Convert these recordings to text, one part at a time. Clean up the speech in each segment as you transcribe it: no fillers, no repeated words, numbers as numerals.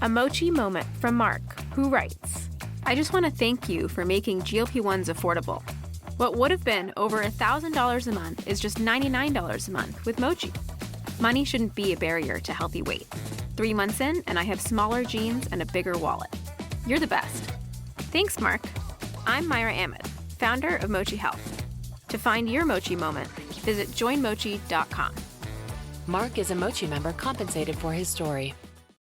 A mochi moment from Mark, who writes, I just want to thank you for making GLP-1s affordable. What would have been over $1,000 a month is just $99 a month with Mochi. Money shouldn't be a barrier to healthy weight. 3 months in, and I have smaller jeans and a bigger wallet. You're the best. Thanks, Mark. I'm Myra Ahmed, founder of Mochi Health. To find your Mochi moment, visit joinmochi.com. Mark is a Mochi member compensated for his story.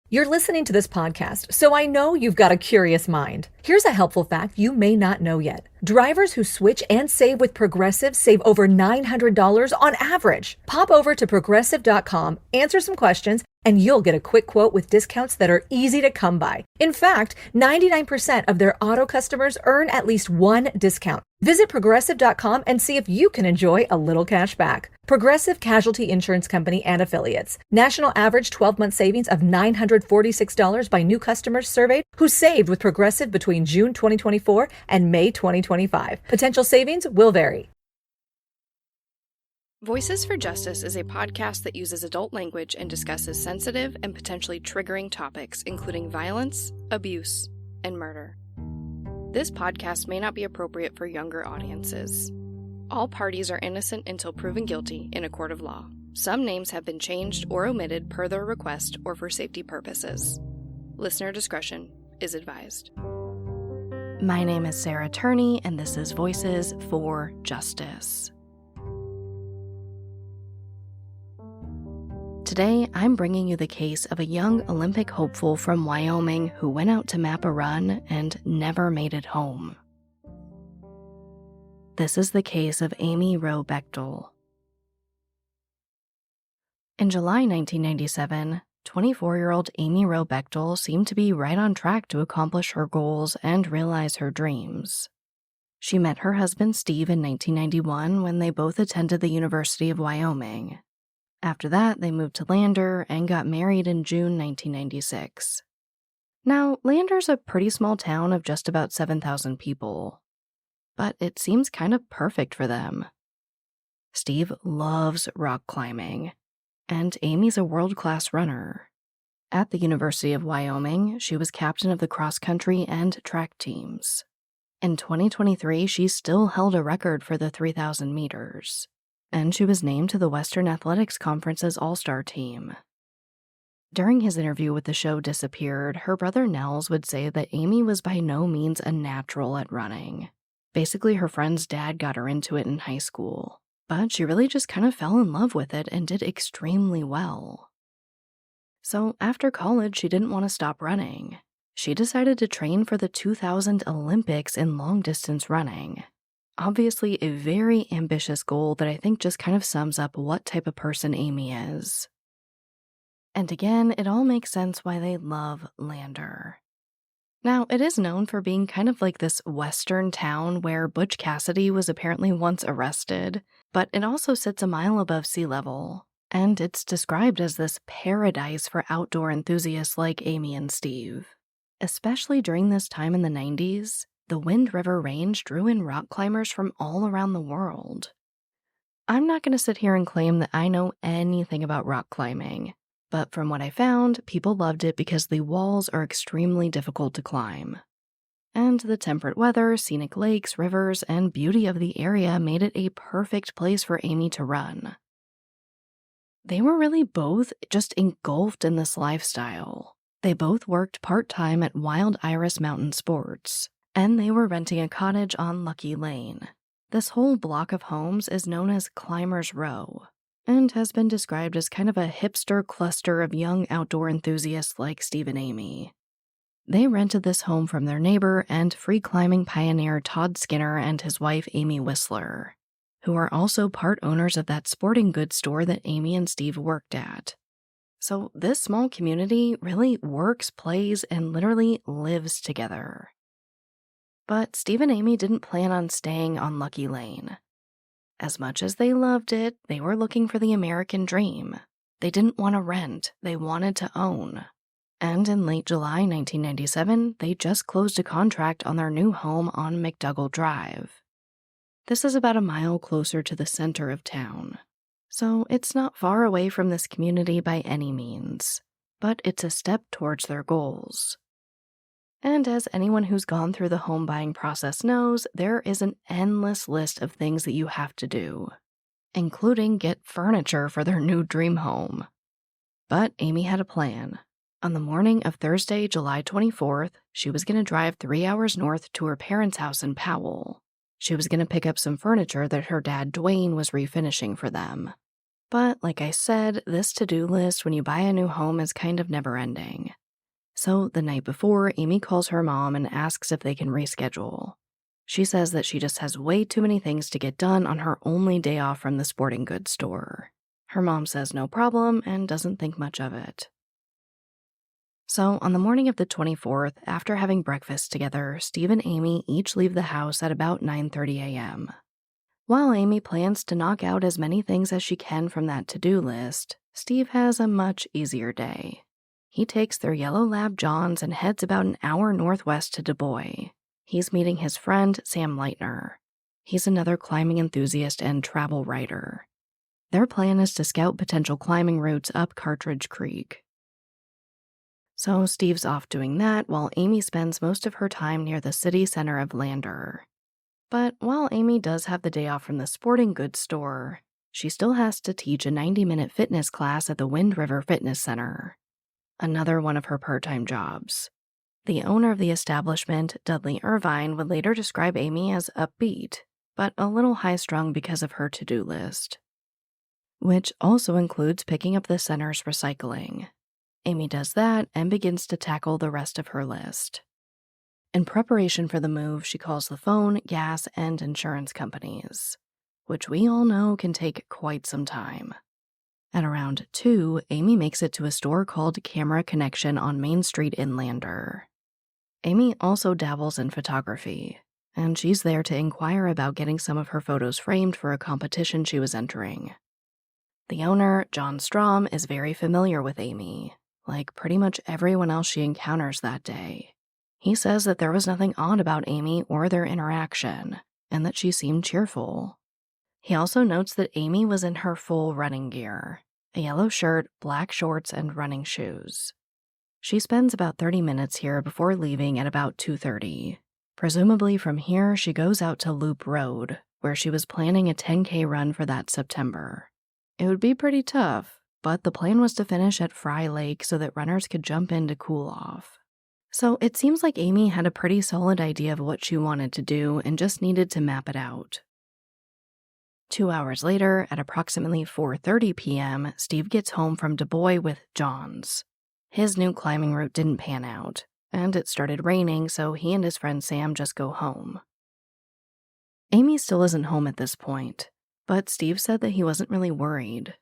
You're listening to this podcast, so I know you've got a curious mind. Here's a helpful fact you may not know yet. Drivers who switch and save with Progressive save over $900 on average. Pop over to progressive.com, answer some questions, and you'll get a quick quote with discounts that are easy to come by. In fact, 99% of their auto customers earn at least one discount. Visit progressive.com and see if you can enjoy a little cash back. Progressive Casualty Insurance Company and Affiliates. National average 12-month savings of $946 by new customers surveyed who saved with Progressive between June 2024 and May 2025. Potential savings will vary. Voices for Justice is a podcast that uses adult language and discusses sensitive and potentially triggering topics, including violence, abuse, and murder. This podcast may not be appropriate for younger audiences. All parties are innocent until proven guilty in a court of law. Some names have been changed or omitted per their request or for safety purposes. Listener discretion is advised. My name is Sarah Turney, and this is Voices for Justice. Today, I'm bringing you the case of a young Olympic hopeful from Wyoming who went out to map a run and never made it home. This is the case of Amy Wroe Bechtel. In July 1997, 24-year-old Amy Wroe Bechtel seemed to be right on track to accomplish her goals and realize her dreams. She met her husband Steve in 1991 when they both attended the University of Wyoming. After that, they moved to Lander and got married in June 1996. Now, Lander's a pretty small town of just about 7,000 people, but it seems kind of perfect for them. Steve loves rock climbing, and Amy's a world-class runner. At the University of Wyoming, she was captain of the cross-country and track teams. In 2023, she still held a record for the 3,000 meters. And she was named to the Western Athletics Conference's All-Star team. During his interview with the show Disappeared, her brother Nels would say that Amy was by no means a natural at running. Basically, her friend's dad got her into it in high school, but she really just kind of fell in love with it and did extremely well. So after college, she didn't want to stop running. She decided to train for the 2000 Olympics in long-distance running. Obviously, a very ambitious goal that I think just kind of sums up what type of person Amy is. And again, it all makes sense why they love Lander. Now, it is known for being kind of like this western town where Butch Cassidy was apparently once arrested, but it also sits a mile above sea level, and it's described as this paradise for outdoor enthusiasts like Amy and Steve. Especially during this time in the 90s, the Wind River Range drew in rock climbers from all around the world. I'm not going to sit here and claim that I know anything about rock climbing, but from what I found, people loved it because the walls are extremely difficult to climb. And the temperate weather, scenic lakes, rivers, and beauty of the area made it a perfect place for Amy to run. They were really both just engulfed in this lifestyle. They both worked part-time at Wild Iris Mountain Sports, and they were renting a cottage on Lucky Lane. This whole block of homes is known as Climbers Row, and has been described as kind of a hipster cluster of young outdoor enthusiasts like Steve and Amy. They rented this home from their neighbor and free climbing pioneer Todd Skinner and his wife Amy Whistler, who are also part owners of that sporting goods store that Amy and Steve worked at. So this small community really works, plays, and literally lives together. But Steve and Amy didn't plan on staying on Lucky Lane. As much as they loved it, they were looking for the American dream. They didn't want to rent, they wanted to own. And in late July 1997, they just closed a contract on their new home on McDougall Drive. This is about a mile closer to the center of town, so it's not far away from this community by any means. but it's a step towards their goals. And as anyone who's gone through the home buying process knows, there is an endless list of things that you have to do, including get furniture for their new dream home. But Amy had a plan. On the morning of Thursday, July 24th, she was going to drive 3 hours north to her parents' house in Powell. She was going to pick up some furniture that her dad, Dwayne, was refinishing for them. But like I said, this to-do list when you buy a new home is kind of never-ending. So the night before, Amy calls her mom and asks if they can reschedule. She says that she just has way too many things to get done on her only day off from the sporting goods store. Her mom says no problem and doesn't think much of it. So on the morning of the 24th, after having breakfast together, Steve and Amy each leave the house at about 9:30 a.m. While Amy plans to knock out as many things as she can from that to-do list, Steve has a much easier day. He takes their yellow lab Johns and heads about an hour northwest to Du Bois. He's meeting his friend, Sam Leitner. He's another climbing enthusiast and travel writer. Their plan is to scout potential climbing routes up Cartridge Creek. So Steve's off doing that while Amy spends most of her time near the city center of Lander. But while Amy does have the day off from the sporting goods store, she still has to teach a 90-minute fitness class at the Wind River Fitness Center, another one of her part-time jobs. The owner of the establishment, Dudley Irvine, would later describe Amy as upbeat, but a little high-strung because of her to-do list, which also includes picking up the center's recycling. Amy does that and begins to tackle the rest of her list. In preparation for the move, she calls the phone, gas, and insurance companies, which we all know can take quite some time. At around 2, Amy makes it to a store called Camera Connection on Main Street in Lander. Amy also dabbles in photography, and she's there to inquire about getting some of her photos framed for a competition she was entering. The owner, John Strom, is very familiar with Amy, like pretty much everyone else she encounters that day. He says that there was nothing odd about Amy or their interaction, and that she seemed cheerful. He also notes that Amy was in her full running gear, a yellow shirt, black shorts, and running shoes. She spends about 30 minutes here before leaving at about 2:30. Presumably from here, she goes out to Loop Road, where she was planning a 10K run for that September. It would be pretty tough, but the plan was to finish at Fry Lake so that runners could jump in to cool off. So it seems like Amy had a pretty solid idea of what she wanted to do and just needed to map it out. 2 hours later, at approximately 4:30 p.m., Steve gets home from Du Bois with Johns. His new climbing route didn't pan out, and it started raining, so he and his friend Sam just go home. Amy still isn't home at this point, but Steve said that he wasn't really worried.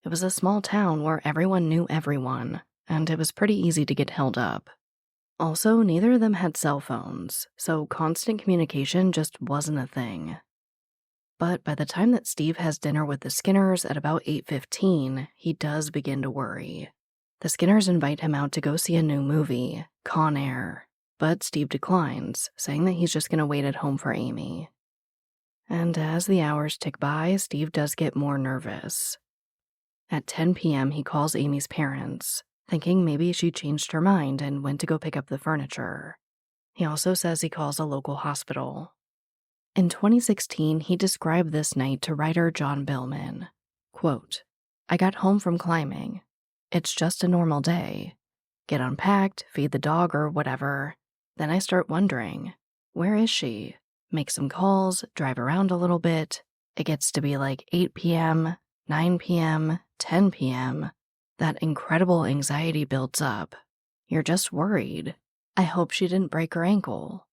It was a small town where everyone knew everyone, and it was pretty easy to get held up. Also, neither of them had cell phones, so constant communication just wasn't a thing. But by the time that Steve has dinner with the Skinners at about 8:15, he does begin to worry. The Skinners invite him out to go see a new movie, Con Air, but Steve declines, saying that he's just going to wait at home for Amy. And as the hours tick by, Steve does get more nervous. At 10 p.m., he calls Amy's parents, thinking maybe she changed her mind and went to go pick up the furniture. He also says he calls a local hospital. In 2016, he described this night to writer John Billman. Quote, "I got home from climbing. It's just a normal day. Get unpacked, feed the dog or whatever. Then I start wondering, where is she? Make some calls, drive around a little bit. It gets to be like 8 p.m., 9 p.m., 10 p.m. That incredible anxiety builds up. You're just worried. I hope she didn't break her ankle.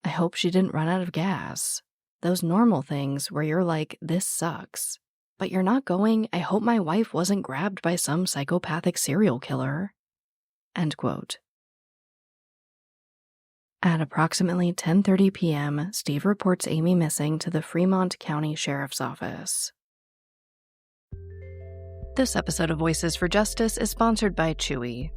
I hope she didn't run out of gas. Those normal things where you're like, this sucks. But you're not going, I hope my wife wasn't grabbed by some psychopathic serial killer." End quote. At approximately 10:30 p.m., Steve reports Amy missing to the Fremont County Sheriff's Office. This episode of Voices for Justice is sponsored by Chewy.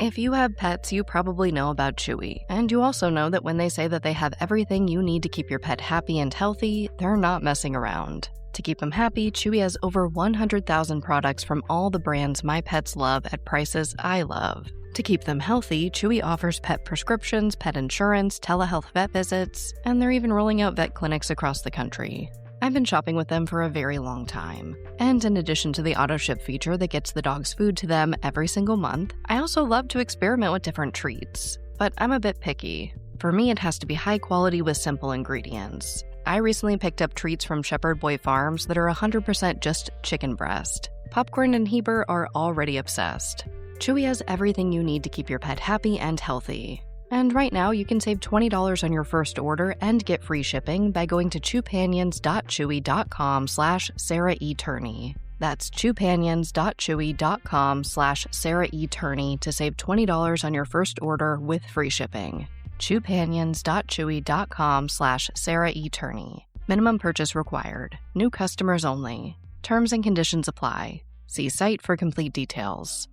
If you have pets, you probably know about Chewy, and you also know that when they say that they have everything you need to keep your pet happy and healthy, they're not messing around. To keep them happy, Chewy has over 100,000 products from all the brands my pets love at prices I love. To keep them healthy, Chewy offers pet prescriptions, pet insurance, telehealth vet visits, and they're even rolling out vet clinics across the country. I've been shopping with them for a very long time. And in addition to the auto-ship feature that gets the dog's food to them every single month, I also love to experiment with different treats. But I'm a bit picky. For me, it has to be high quality with simple ingredients. I recently picked up treats from Shepherd Boy Farms that are 100% just chicken breast. Popcorn and Heber are already obsessed. Chewy has everything you need to keep your pet happy and healthy. And right now, you can save $20 on your first order and get free shipping by going to chewpanions.chewy.com/SarahETurney. That's chewpanions.chewy.com/SarahETurney to save $20 on your first order with free shipping. chewpanions.chewy.com/SarahETurney. Minimum purchase required. New customers only. Terms and conditions apply. See site for complete details.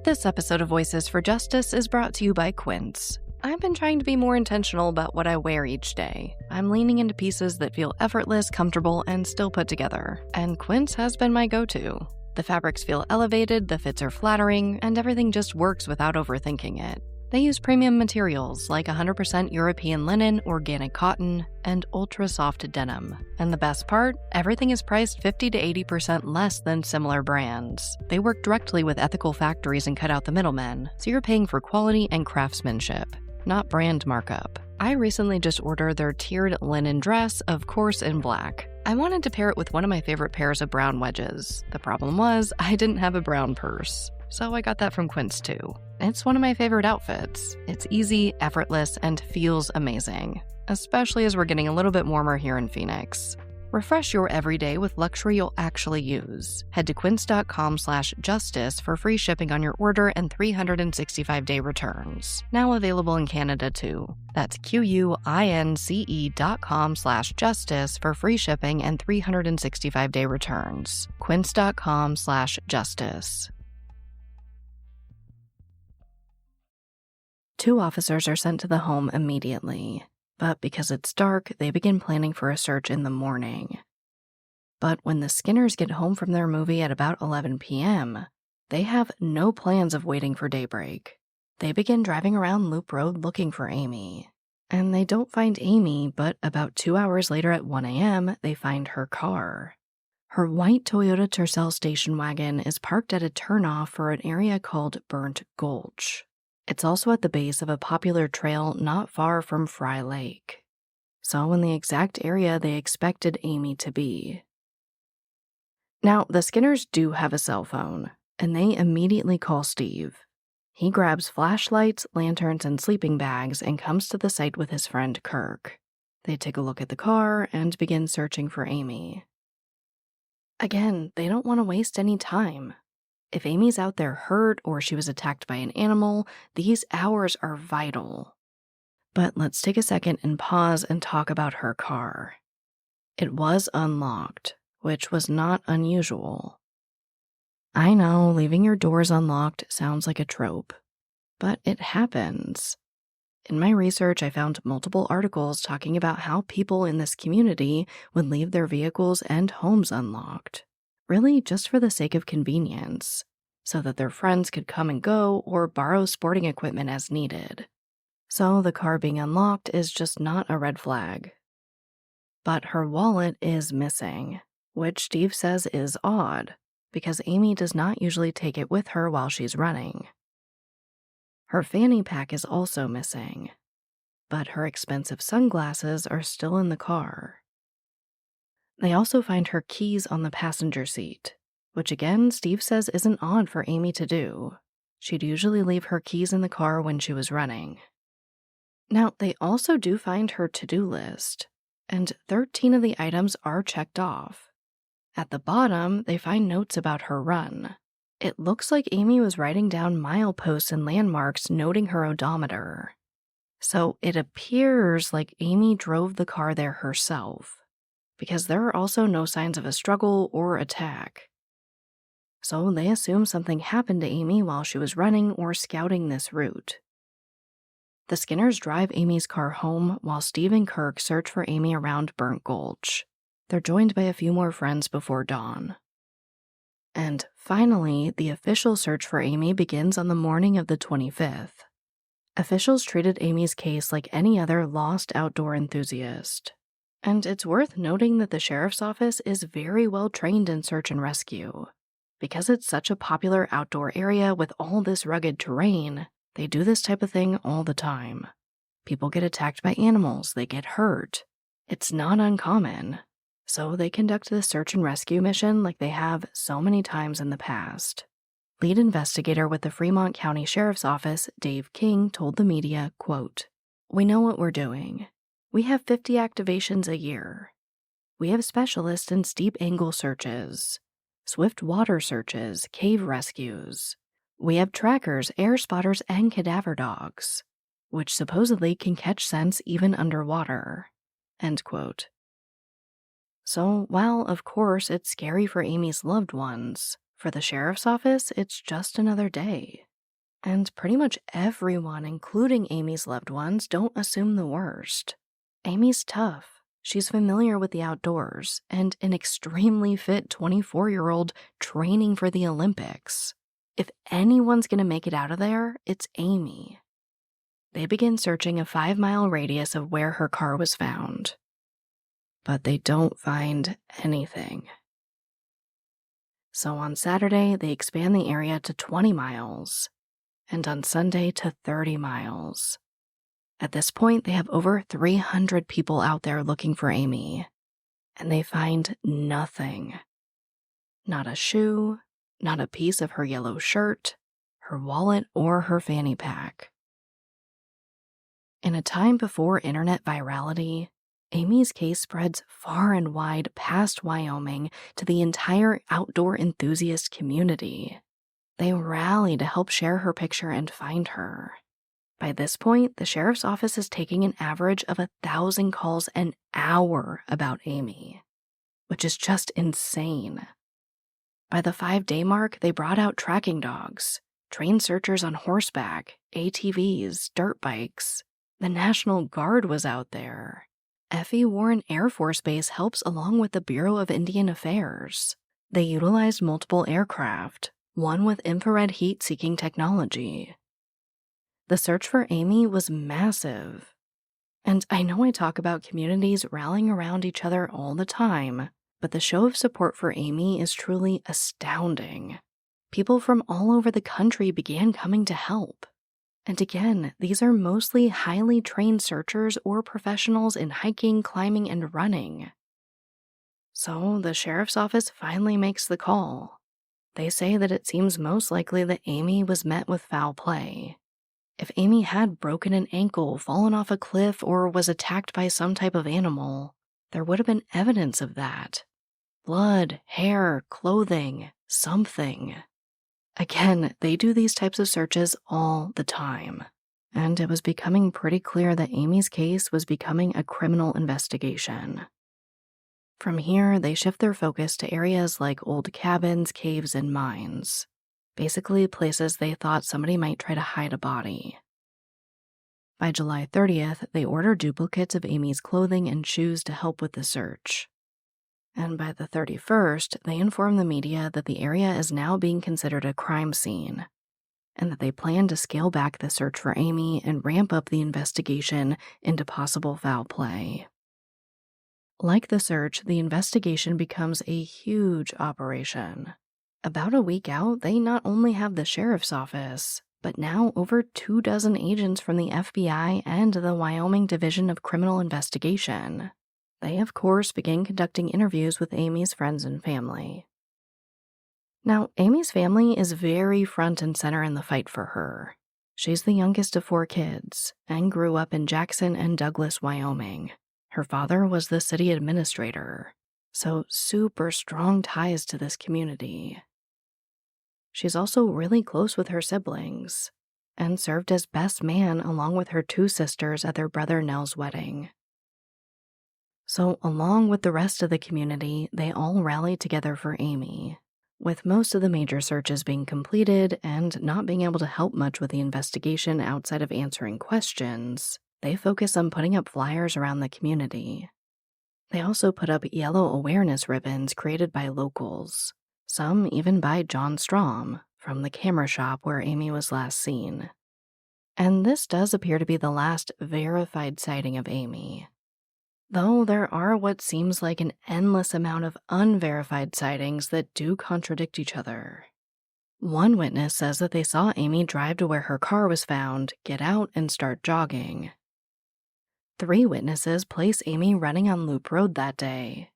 This episode of Voices for Justice is brought to you by Quince. I've been trying to be more intentional about what I wear each day. I'm leaning into pieces that feel effortless, comfortable, and still put together. And Quince has been my go-to. The fabrics feel elevated, the fits are flattering, and everything just works without overthinking it. They use premium materials like 100% European linen, organic cotton, and ultra-soft denim. And the best part? Everything is priced 50 to 80% less than similar brands. They work directly with ethical factories and cut out the middlemen, so you're paying for quality and craftsmanship, not brand markup. I recently just ordered their tiered linen dress, of course in black. I wanted to pair it with one of my favorite pairs of brown wedges. The problem was, I didn't have a brown purse. So I got that from Quince too. It's one of my favorite outfits. It's easy, effortless, and feels amazing, especially as we're getting a little bit warmer here in Phoenix. Refresh your everyday with luxury you'll actually use. Head to quince.com/justice for free shipping on your order and 365-day returns. Now available in Canada too. That's QUINCE.com/justice for free shipping and 365-day returns. Quince.com/justice. 2 officers are sent to the home immediately, but because it's dark, they begin planning for a search in the morning. But when the Skinners get home from their movie at about 11 p.m., they have no plans of waiting for daybreak. They begin driving around Loop Road looking for Amy. And they don't find Amy, but about 2 hours later at 1 a.m., they find her car. Her white Toyota Tercel station wagon is parked at a turnoff for an area called Burnt Gulch. It's also at the base of a popular trail not far from Fry Lake. So in the exact area they expected Amy to be. Now, the Skinners do have a cell phone, and they immediately call Steve. He grabs flashlights, lanterns, and sleeping bags and comes to the site with his friend Kirk. They take a look at the car and begin searching for Amy. Again, they don't want to waste any time. If Amy's out there hurt or she was attacked by an animal, these hours are vital. But let's take a second and pause and talk about her car. It was unlocked, which was not unusual. I know leaving your doors unlocked sounds like a trope, but it happens. In my research, I found multiple articles talking about how people in this community would leave their vehicles and homes unlocked. Really just for the sake of convenience, so that their friends could come and go or borrow sporting equipment as needed. So the car being unlocked is just not a red flag. But her wallet is missing, which Steve says is odd, because Amy does not usually take it with her while she's running. Her fanny pack is also missing, but her expensive sunglasses are still in the car. They also find her keys on the passenger seat, which again, Steve says isn't odd for Amy to do. She'd usually leave her keys in the car when she was running. Now, they also do find her to-do list, and 13 of the items are checked off. At the bottom, they find notes about her run. It looks like Amy was writing down mileposts and landmarks noting her odometer. So it appears like Amy drove the car there herself, because there are also no signs of a struggle or attack. So they assume something happened to Amy while she was running or scouting this route. The Skinners drive Amy's car home while Steve and Kirk search for Amy around Burnt Gulch. They're joined by a few more friends before dawn. And finally, the official search for Amy begins on the morning of the 25th. Officials treated Amy's case like any other lost outdoor enthusiast. And it's worth noting that the sheriff's office is very well trained in search and rescue. Because it's such a popular outdoor area with all this rugged terrain, they do this type of thing all the time. People get attacked by animals, they get hurt. It's not uncommon. So they conduct this search and rescue mission like they have so many times in the past. Lead investigator with the Fremont County Sheriff's Office, Dave King, told the media, quote, "We know what we're doing. We have 50 activations a year. We have specialists in steep angle searches, swift water searches, cave rescues. We have trackers, air spotters, and cadaver dogs, which supposedly can catch scents even underwater." End quote. So while, of course, it's scary for Amy's loved ones, for the sheriff's office, it's just another day. And pretty much everyone, including Amy's loved ones, don't assume the worst. Amy's tough. She's familiar with the outdoors and an extremely fit 24-year-old training for the Olympics. If anyone's going to make it out of there, it's Amy. They begin searching a 5-mile radius of where her car was found. But they don't find anything. So on Saturday, they expand the area to 20 miles, and on Sunday to 30 miles. At this point, they have over 300 people out there looking for Amy, and they find nothing. Not a shoe, not a piece of her yellow shirt, her wallet, or her fanny pack. In a time before internet virality, Amy's case spreads far and wide past Wyoming to the entire outdoor enthusiast community. They rally to help share her picture and find her. By this point, the sheriff's office is taking an average of 1,000 calls an hour about Amy, which is just insane. By the 5-day mark, they brought out tracking dogs, trained searchers on horseback, ATVs, dirt bikes. The National Guard was out there. F.E. Warren Air Force Base helps along with the Bureau of Indian Affairs. They utilized multiple aircraft, one with infrared heat-seeking technology. The search for Amy was massive. And I know I talk about communities rallying around each other all the time, but the show of support for Amy is truly astounding. People from all over the country began coming to help. And again, these are mostly highly trained searchers or professionals in hiking, climbing, and running. So the sheriff's office finally makes the call. They say that it seems most likely that Amy was met with foul play. If Amy had broken an ankle, fallen off a cliff, or was attacked by some type of animal, there would have been evidence of that. Blood, hair, clothing, something. Again, they do these types of searches all the time, and it was becoming pretty clear that Amy's case was becoming a criminal investigation. From here, they shift their focus to areas like old cabins, caves, and mines, basically places they thought somebody might try to hide a body. By July 30th, they order duplicates of Amy's clothing and shoes to help with the search. And by the 31st, they inform the media that the area is now being considered a crime scene, and that they plan to scale back the search for Amy and ramp up the investigation into possible foul play. Like the search, the investigation becomes a huge operation. About a week out, they not only have the sheriff's office, but now over 24 agents from the FBI and the Wyoming Division of Criminal Investigation. They, of course, begin conducting interviews with Amy's friends and family. Now, Amy's family is very front and center in the fight for her. She's the youngest of 4 kids and grew up in Jackson and Douglas, Wyoming. Her father was the city administrator, so super strong ties to this community. She's also really close with her siblings and served as best man along with her 2 sisters at their brother Nell's wedding. So along with the rest of the community, they all rally together for Amy. With most of the major searches being completed and not being able to help much with the investigation outside of answering questions, they focus on putting up flyers around the community. They also put up yellow awareness ribbons created by locals, some even by John Strom from the camera shop where Amy was last seen. And this does appear to be the last verified sighting of Amy. Though there are what seems like an endless amount of unverified sightings that do contradict each other. One witness says that they saw Amy drive to where her car was found, get out, and start jogging. 3 witnesses place Amy running on Loop Road that day.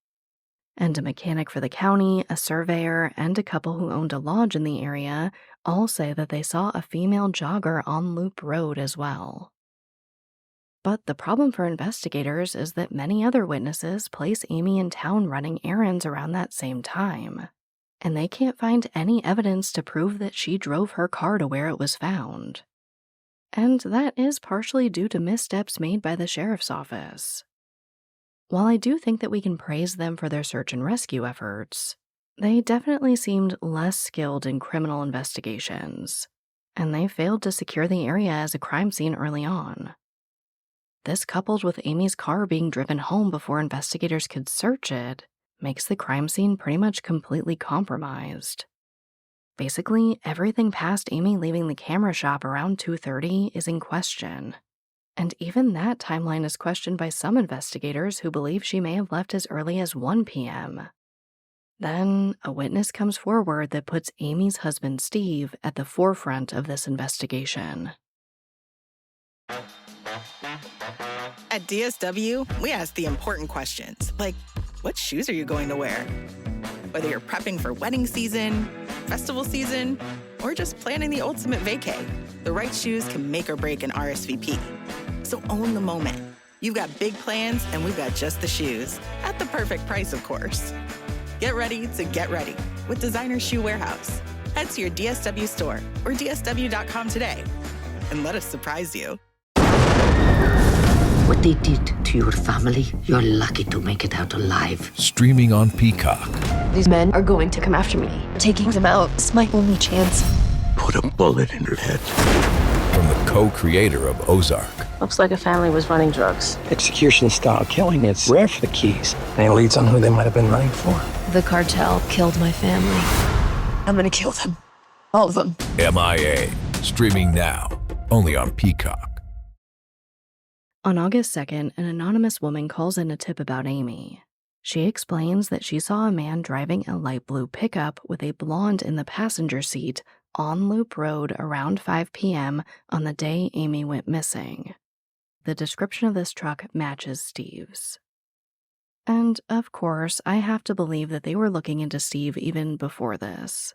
And a mechanic for the county, a surveyor, and a couple who owned a lodge in the area all say that they saw a female jogger on Loop Road as well. But the problem for investigators is that many other witnesses place Amy in town running errands around that same time, and they can't find any evidence to prove that she drove her car to where it was found. And that is partially due to missteps made by the sheriff's office. While I do think that we can praise them for their search and rescue efforts, they definitely seemed less skilled in criminal investigations, and they failed to secure the area as a crime scene early on. This, coupled with Amy's car being driven home before investigators could search it, makes the crime scene pretty much completely compromised. Basically, everything past Amy leaving the camera shop around 2:30 is in question. And even that timeline is questioned by some investigators who believe she may have left as early as 1 p.m. Then, a witness comes forward that puts Amy's husband, Steve, at the forefront of this investigation. At DSW, we ask the important questions, like, what shoes are you going to wear? Whether you're prepping for wedding season, festival season, or just planning the ultimate vacay, the right shoes can make or break an RSVP. So own the moment. You've got big plans, and we've got just the shoes, at the perfect price, of course. Get ready to get ready with Designer Shoe Warehouse. Head to your DSW store or dsw.com today, and let us surprise you. What they did to your family, you're lucky to make it out alive. Streaming on Peacock. These men are going to come after me. Taking them out is my only chance. Put a bullet in her head. From the co-creator of Ozark. Looks like a family was running drugs. Execution-style killing, it's rare for the Keys. Any leads on who they might have been running for? The cartel killed my family. I'm gonna kill them. All of them. MIA. Streaming now. Only on Peacock. On August 2nd, an anonymous woman calls in a tip about Amy. She explains that she saw a man driving a light blue pickup with a blonde in the passenger seat on Loop Road around 5 p.m. on the day Amy went missing. The description of this truck matches Steve's. And, of course, I have to believe that they were looking into Steve even before this.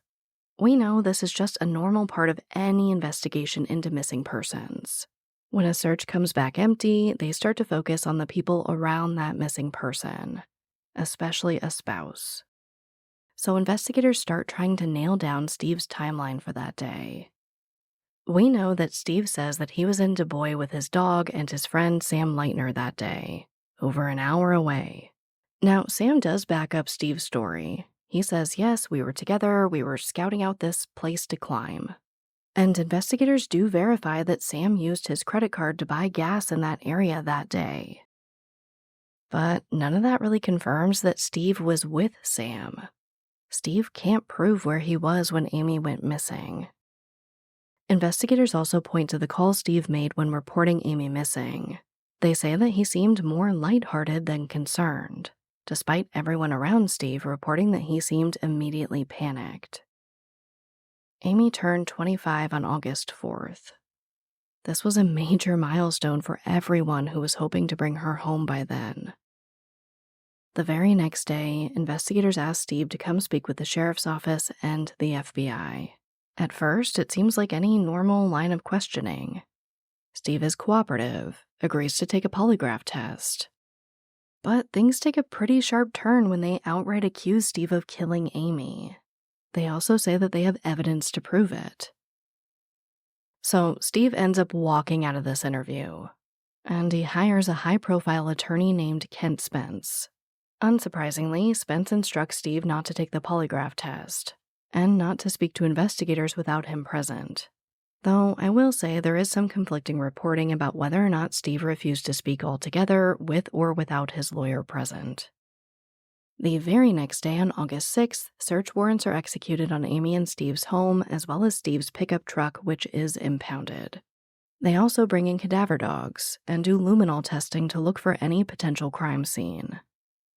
We know this is just a normal part of any investigation into missing persons. When a search comes back empty, they start to focus on the people around that missing person, especially a spouse. So investigators start trying to nail down Steve's timeline for that day. We know that Steve says that he was in Du Bois with his dog and his friend Sam Leitner that day, over an hour away. Now, Sam does back up Steve's story. He says, yes, we were together, we were scouting out this place to climb. And investigators do verify that Sam used his credit card to buy gas in that area that day. But none of that really confirms that Steve was with Sam. Steve can't prove where he was when Amy went missing. Investigators also point to the call Steve made when reporting Amy missing. They say that he seemed more lighthearted than concerned, despite everyone around Steve reporting that he seemed immediately panicked. Amy turned 25 on August 4th. This was a major milestone for everyone who was hoping to bring her home by then. The very next day, investigators asked Steve to come speak with the sheriff's office and the FBI. At first, it seems like any normal line of questioning. Steve is cooperative, agrees to take a polygraph test. But things take a pretty sharp turn when they outright accuse Steve of killing Amy. They also say that they have evidence to prove it. So Steve ends up walking out of this interview, and he hires a high-profile attorney named Kent Spence. Unsurprisingly, Spence instructs Steve not to take the polygraph test, and not to speak to investigators without him present. Though I will say there is some conflicting reporting about whether or not Steve refused to speak altogether with or without his lawyer present. The very next day, on August 6th, search warrants are executed on Amy and Steve's home, as well as Steve's pickup truck, which is impounded. They also bring in cadaver dogs and do luminol testing to look for any potential crime scene.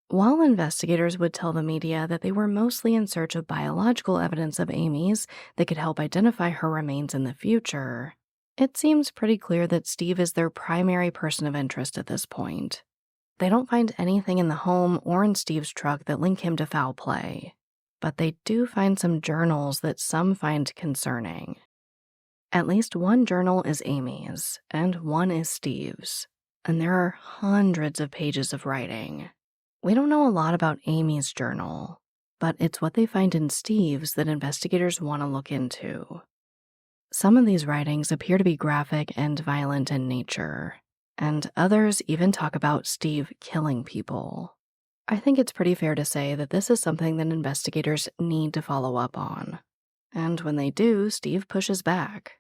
While investigators would tell the media that they were mostly in search of biological evidence of Amy's that could help identify her remains in the future, it seems pretty clear that Steve is their primary person of interest at this point. They don't find anything in the home or in Steve's truck that link him to foul play, but they do find some journals that some find concerning. At least one journal is Amy's, and one is Steve's, and there are hundreds of pages of writing. We don't know a lot about Amy's journal, but it's what they find in Steve's that investigators want to look into. Some of these writings appear to be graphic and violent in nature, and others even talk about Steve killing people. I think it's pretty fair to say that this is something that investigators need to follow up on. And when they do, Steve pushes back.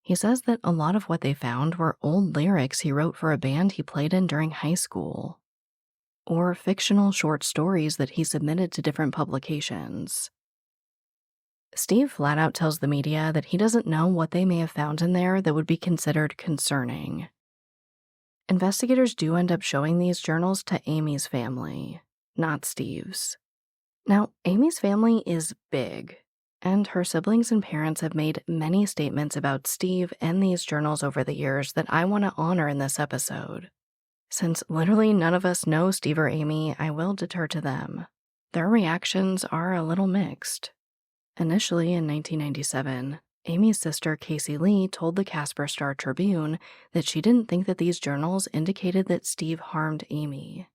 He says that a lot of what they found were old lyrics he wrote for a band he played in during high school, or fictional short stories that he submitted to different publications. Steve flat out tells the media that he doesn't know what they may have found in there that would be considered concerning. Investigators do end up showing these journals to Amy's family, not Steve's. Now, Amy's family is big, and her siblings and parents have made many statements about Steve and these journals over the years that I want to honor in this episode. Since literally none of us know Steve or Amy, I will defer to them. Their reactions are a little mixed. Initially, in 1997, Amy's sister Casey Lee told the Casper Star-Tribune that she didn't think that these journals indicated that Steve harmed Amy.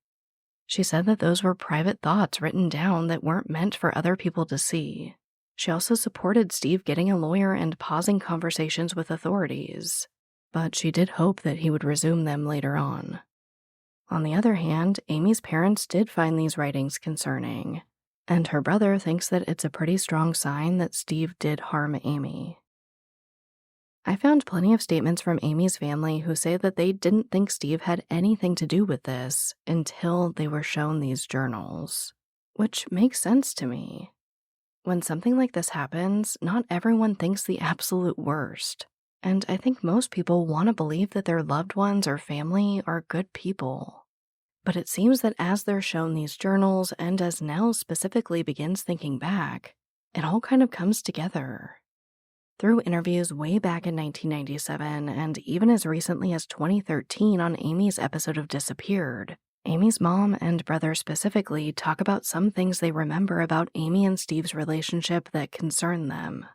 She said that those were private thoughts written down that weren't meant for other people to see. She also supported Steve getting a lawyer and pausing conversations with authorities, but she did hope that he would resume them later on. On the other hand, Amy's parents did find these writings concerning, and her brother thinks that it's a pretty strong sign that Steve did harm Amy. I found plenty of statements from Amy's family who say that they didn't think Steve had anything to do with this until they were shown these journals, which makes sense to me. When something like this happens, not everyone thinks the absolute worst, and I think most people want to believe that their loved ones or family are good people. But it seems that as they're shown these journals, and as Nell specifically begins thinking back, it all kind of comes together. Through interviews way back in 1997, and even as recently as 2013 on Amy's episode of Disappeared, Amy's mom and brother specifically talk about some things they remember about Amy and Steve's relationship that concern them.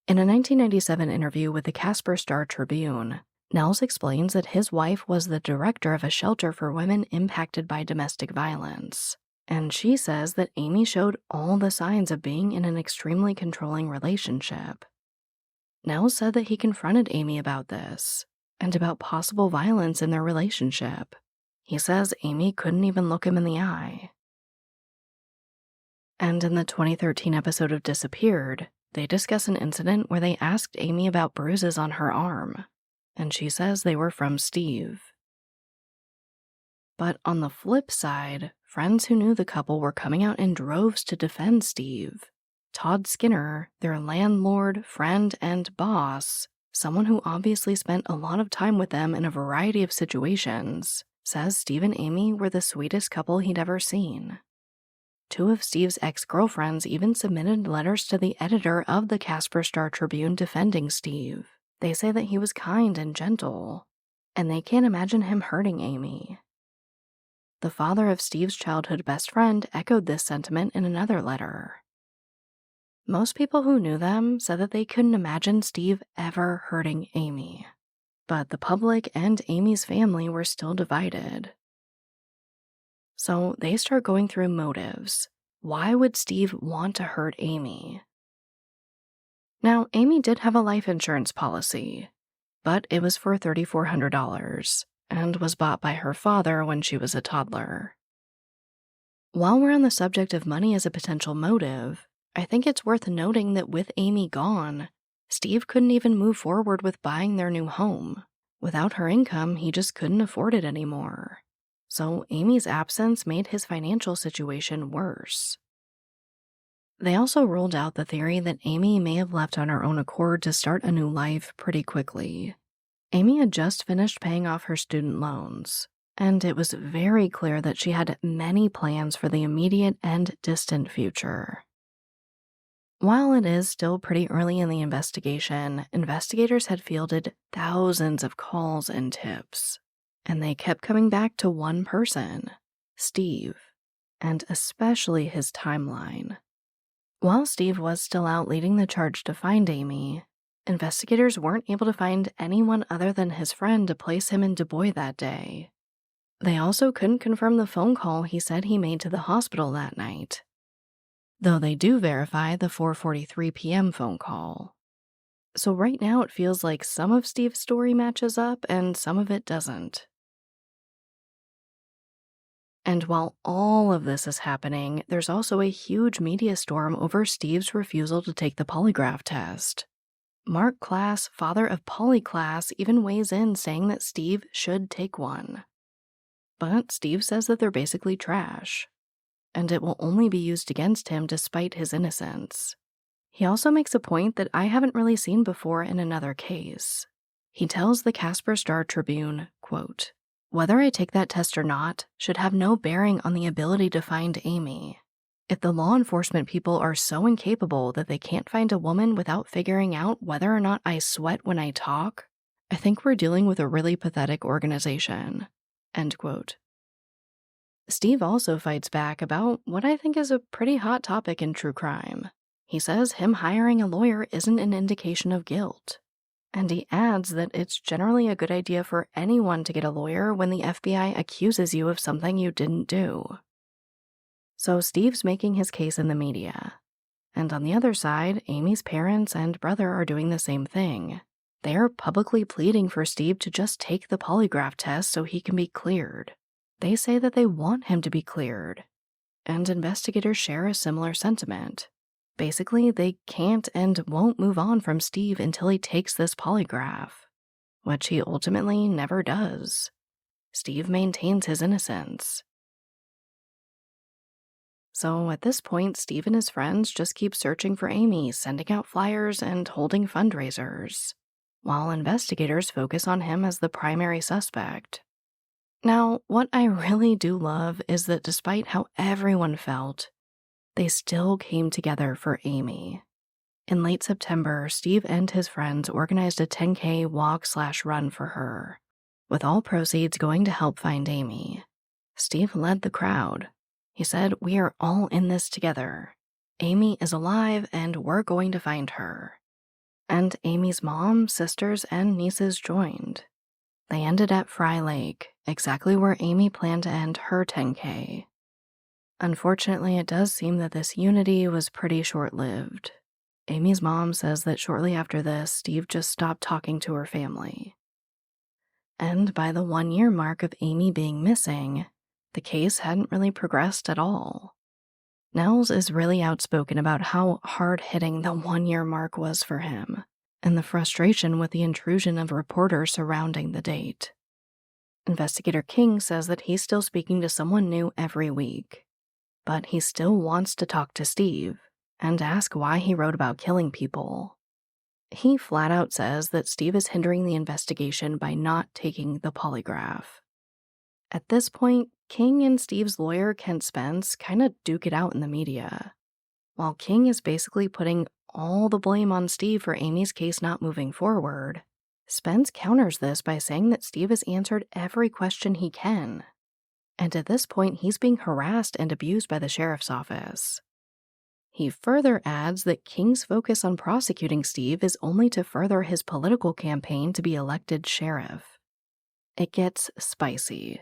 In a 1997 interview with the Casper Star-Tribune, Nels explains that his wife was the director of a shelter for women impacted by domestic violence, and she says that Amy showed all the signs of being in an extremely controlling relationship. Nels said that he confronted Amy about this, and about possible violence in their relationship. He says Amy couldn't even look him in the eye. And in the 2013 episode of Disappeared, they discuss an incident where they asked Amy about bruises on her arm, and she says they were from Steve. But on the flip side, friends who knew the couple were coming out in droves to defend Steve. Todd Skinner, their landlord, friend, and boss, someone who obviously spent a lot of time with them in a variety of situations, says Steve and Amy were the sweetest couple he'd ever seen. Two of Steve's ex-girlfriends even submitted letters to the editor of the Casper Star-Tribune defending Steve. They say that he was kind and gentle, and they can't imagine him hurting Amy. The father of Steve's childhood best friend echoed this sentiment in another letter. Most people who knew them said that they couldn't imagine Steve ever hurting Amy, but the public and Amy's family were still divided. So they start going through motives. Why would Steve want to hurt Amy? Now, Amy did have a life insurance policy, but it was for $3,400 and was bought by her father when she was a toddler. While we're on the subject of money as a potential motive, I think it's worth noting that with Amy gone, Steve couldn't even move forward with buying their new home. Without her income, he just couldn't afford it anymore. So Amy's absence made his financial situation worse. They also ruled out the theory that Amy may have left on her own accord to start a new life pretty quickly. Amy had just finished paying off her student loans, and it was very clear that she had many plans for the immediate and distant future. While it is still pretty early in the investigation, investigators had fielded thousands of calls and tips, and they kept coming back to one person, Steve, and especially his timeline. While Steve was still out leading the charge to find Amy, investigators weren't able to find anyone other than his friend to place him in Du Bois that day. They also couldn't confirm the phone call he said he made to the hospital that night, though they do verify the 4:43 p.m. phone call. So right now it feels like some of Steve's story matches up and some of it doesn't. And while all of this is happening, there's also a huge media storm over Steve's refusal to take the polygraph test. Mark Klass, father of Polly Klass, even weighs in saying that Steve should take one. But Steve says that they're basically trash, and it will only be used against him despite his innocence. He also makes a point that I haven't really seen before in another case. He tells the Casper Star-Tribune, quote, "Whether I take that test or not should have no bearing on the ability to find Amy. If the law enforcement people are so incapable that they can't find a woman without figuring out whether or not I sweat when I talk, I think we're dealing with a really pathetic organization." End quote. Steve also fights back about what I think is a pretty hot topic in true crime. He says him hiring a lawyer isn't an indication of guilt. And he adds that it's generally a good idea for anyone to get a lawyer when the FBI accuses you of something you didn't do. So Steve's making his case in the media. And on the other side, Amy's parents and brother are doing the same thing. They're publicly pleading for Steve to just take the polygraph test so he can be cleared. They say that they want him to be cleared. And investigators share a similar sentiment. Basically, they can't and won't move on from Steve until he takes this polygraph, which he ultimately never does. Steve maintains his innocence. So at this point, Steve and his friends just keep searching for Amy, sending out flyers and holding fundraisers, while investigators focus on him as the primary suspect. Now, what I really do love is that despite how everyone felt, they still came together for Amy. In late September, Steve and his friends organized a 10K walk/run for her, with all proceeds going to help find Amy. Steve led the crowd. He said, "We are all in this together. Amy is alive and we're going to find her." And Amy's mom, sisters, and nieces joined. They ended at Fry Lake, exactly where Amy planned to end her 10K. Unfortunately, it does seem that this unity was pretty short-lived. Amy's mom says that shortly after this, Steve just stopped talking to her family. And by the 1-year mark of Amy being missing, the case hadn't really progressed at all. Nels is really outspoken about how hard-hitting the 1-year mark was for him, and the frustration with the intrusion of reporters surrounding the date. Investigator King says that he's still speaking to someone new every week, but he still wants to talk to Steve and ask why he wrote about killing people. He flat out says that Steve is hindering the investigation by not taking the polygraph. At this point, King and Steve's lawyer, Kent Spence, kind of duke it out in the media. While King is basically putting all the blame on Steve for Amy's case not moving forward, Spence counters this by saying that Steve has answered every question he can. And at this point, he's being harassed and abused by the sheriff's office. He further adds that King's focus on prosecuting Steve is only to further his political campaign to be elected sheriff. It gets spicy.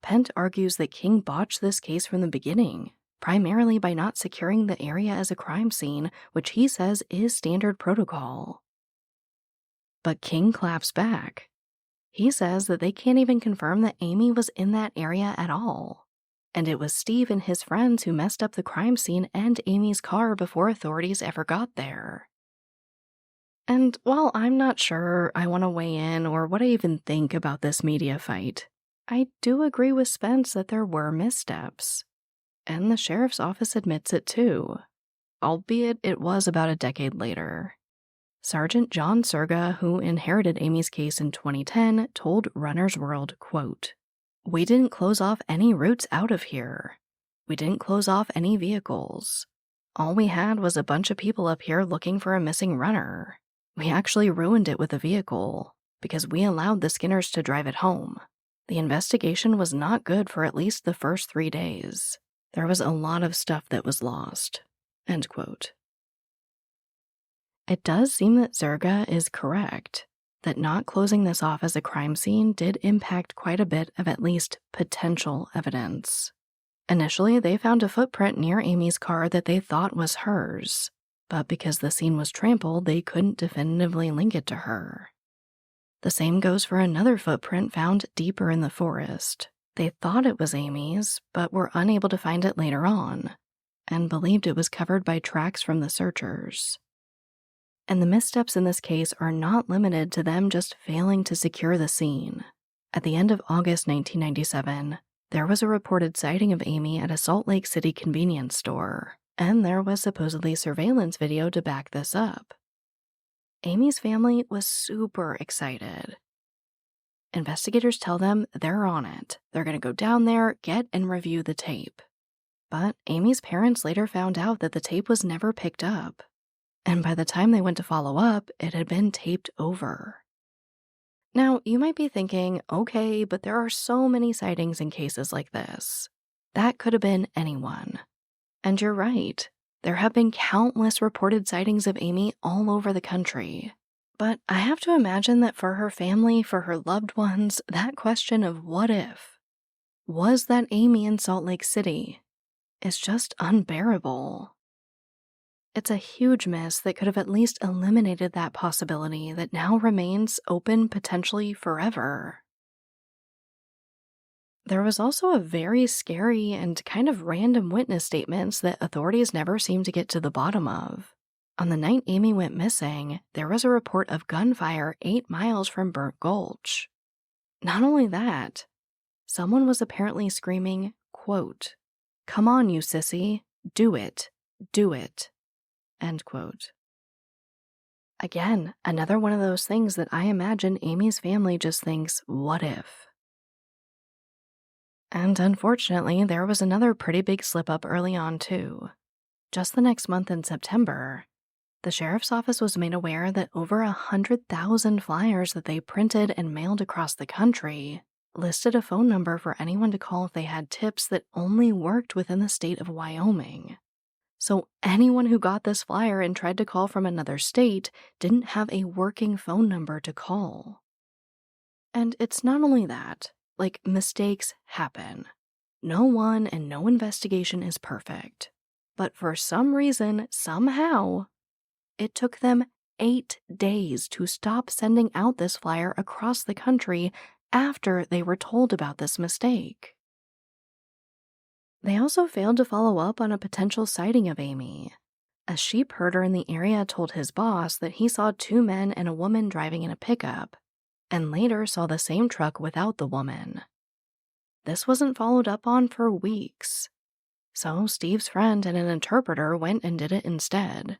Pent argues that King botched this case from the beginning, primarily by not securing the area as a crime scene, which he says is standard protocol. But King claps back. He says that they can't even confirm that Amy was in that area at all. and it was Steve and his friends who messed up the crime scene and Amy's car before authorities ever got there. And while I'm not sure I want to weigh in or what I even think about this media fight, I do agree with Spence that there were missteps. And the sheriff's office admits it too, albeit it was about a decade later. Sergeant John Surga, who inherited Amy's case in 2010, told Runner's World, quote, "We didn't close off any routes out of here. We didn't close off any vehicles. All we had was a bunch of people up here looking for a missing runner. We actually ruined it with a vehicle because we allowed the Skinners to drive it home. The investigation was not good for at least the first 3 days. There was a lot of stuff that was lost." End quote. It does seem that Zerga is correct, that not closing this off as a crime scene did impact quite a bit of at least potential evidence. Initially, they found a footprint near Amy's car that they thought was hers, but because the scene was trampled, they couldn't definitively link it to her. The same goes for another footprint found deeper in the forest. They thought it was Amy's, but were unable to find it later on, and believed it was covered by tracks from the searchers. And the missteps in this case are not limited to them just failing to secure the scene. At the end of August 1997, there was a reported sighting of Amy at a Salt Lake City convenience store, and there was supposedly surveillance video to back this up. Amy's family was super excited. Investigators tell them they're on it. They're going to go down there, get and review the tape. But Amy's parents later found out that the tape was never picked up. And by the time they went to follow up, it had been taped over. Now, you might be thinking, okay, but there are so many sightings in cases like this. That could have been anyone. And you're right. There have been countless reported sightings of Amy all over the country. But I have to imagine that for her family, for her loved ones, that question of what if? Was that Amy in Salt Lake City? Is just unbearable. It's a huge miss that could have at least eliminated that possibility that now remains open potentially forever. There was also a very scary and kind of random witness statements that authorities never seemed to get to the bottom of. On the night Amy went missing, there was a report of gunfire 8 miles from Burnt Gulch. Not only that, someone was apparently screaming, quote, "Come on, you sissy, do it, do it." End quote. Again, another one of those things that I imagine Amy's family just thinks, what if? And unfortunately, there was another pretty big slip-up early on, too. Just the next month in September, the sheriff's office was made aware that over 100,000 flyers that they printed and mailed across the country listed a phone number for anyone to call if they had tips that only worked within the state of Wyoming. So anyone who got this flyer and tried to call from another state didn't have a working phone number to call. And it's not only that, mistakes happen. No one and no investigation is perfect. But for some reason, somehow, it took them 8 days to stop sending out this flyer across the country after they were told about this mistake. They also failed to follow up on a potential sighting of Amy. A sheep herder in the area told his boss that he saw 2 men and a woman driving in a pickup, and later saw the same truck without the woman. This wasn't followed up on for weeks. So Steve's friend and an interpreter went and did it instead.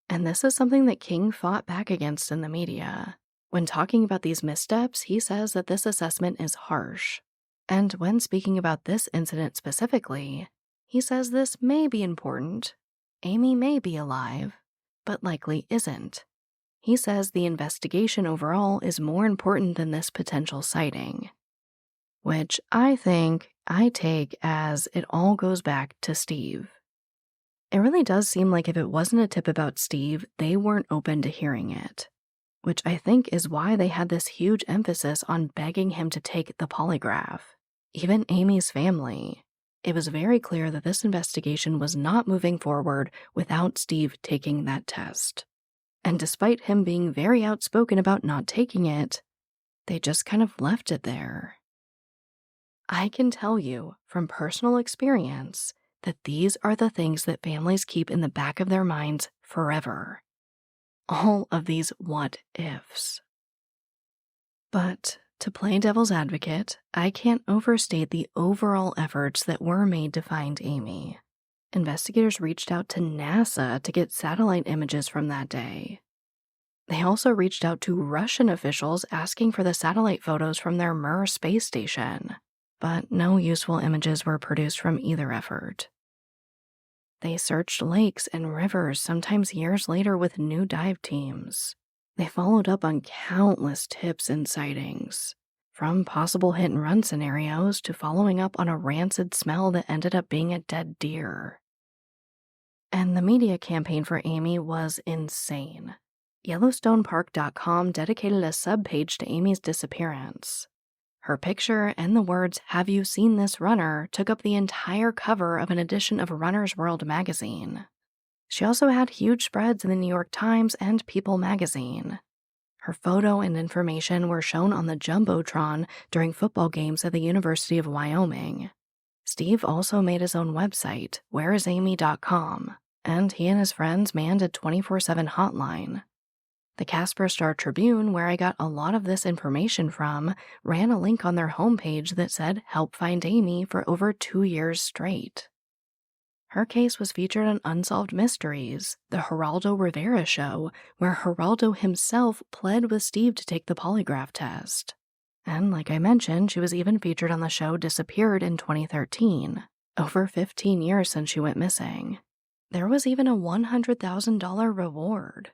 And this is something that King fought back against in the media. When talking about these missteps, he says that this assessment is harsh. And when speaking about this incident specifically, he says this may be important. Amy may be alive, but likely isn't. He says the investigation overall is more important than this potential sighting. Which I take as it all goes back to Steve. It really does seem like if it wasn't a tip about Steve, they weren't open to hearing it. Which I think is why they had this huge emphasis on begging him to take the polygraph. Even Amy's family. It was very clear that this investigation was not moving forward without Steve taking that test. And despite him being very outspoken about not taking it, they just kind of left it there. I can tell you from personal experience that these are the things that families keep in the back of their minds forever. All of these what ifs. But to play devil's advocate, I can't overstate the overall efforts that were made to find Amy. Investigators reached out to NASA to get satellite images from that day. They also reached out to Russian officials asking for the satellite photos from their Mir space station, but no useful images were produced from either effort. They searched lakes and rivers, sometimes years later, with new dive teams. They followed up on countless tips and sightings, from possible hit-and-run scenarios to following up on a rancid smell that ended up being a dead deer. And the media campaign for Amy was insane. YellowstonePark.com dedicated a subpage to Amy's disappearance. Her picture and the words, "Have you seen this runner?" took up the entire cover of an edition of Runner's World magazine. She also had huge spreads in the New York Times and People magazine. Her photo and information were shown on the Jumbotron during football games at the University of Wyoming. Steve also made his own website, whereisamy.com, and he and his friends manned a 24/7 hotline. The Casper Star-Tribune, where I got a lot of this information from, ran a link on their homepage that said "Help Find Amy" for over 2 years straight. Her case was featured on Unsolved Mysteries, the Geraldo Rivera Show, where Geraldo himself pled with Steve to take the polygraph test. And like I mentioned, she was even featured on the show Disappeared in 2013, over 15 years since she went missing. There was even a $100,000 reward.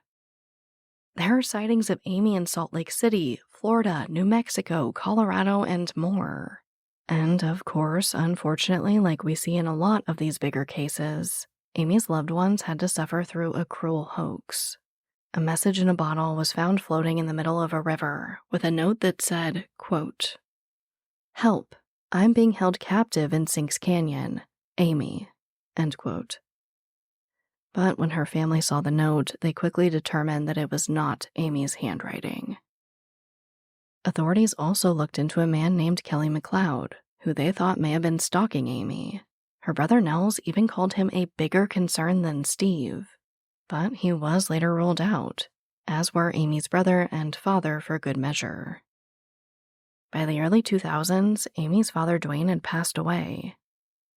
There are sightings of Amy in Salt Lake City, Florida, New Mexico, Colorado, and more. And of course, unfortunately, like we see in a lot of these bigger cases, Amy's loved ones had to suffer through a cruel hoax. A message in a bottle was found floating in the middle of a river with a note that said, quote, "Help, I'm being held captive in Sinks Canyon, Amy," end quote. But when her family saw the note, they quickly determined that it was not Amy's handwriting. Authorities also looked into a man named Kelly McLeod, who they thought may have been stalking Amy. Her brother Nels even called him a bigger concern than Steve. But he was later ruled out, as were Amy's brother and father for good measure. By the early 2000s, Amy's father Dwayne had passed away,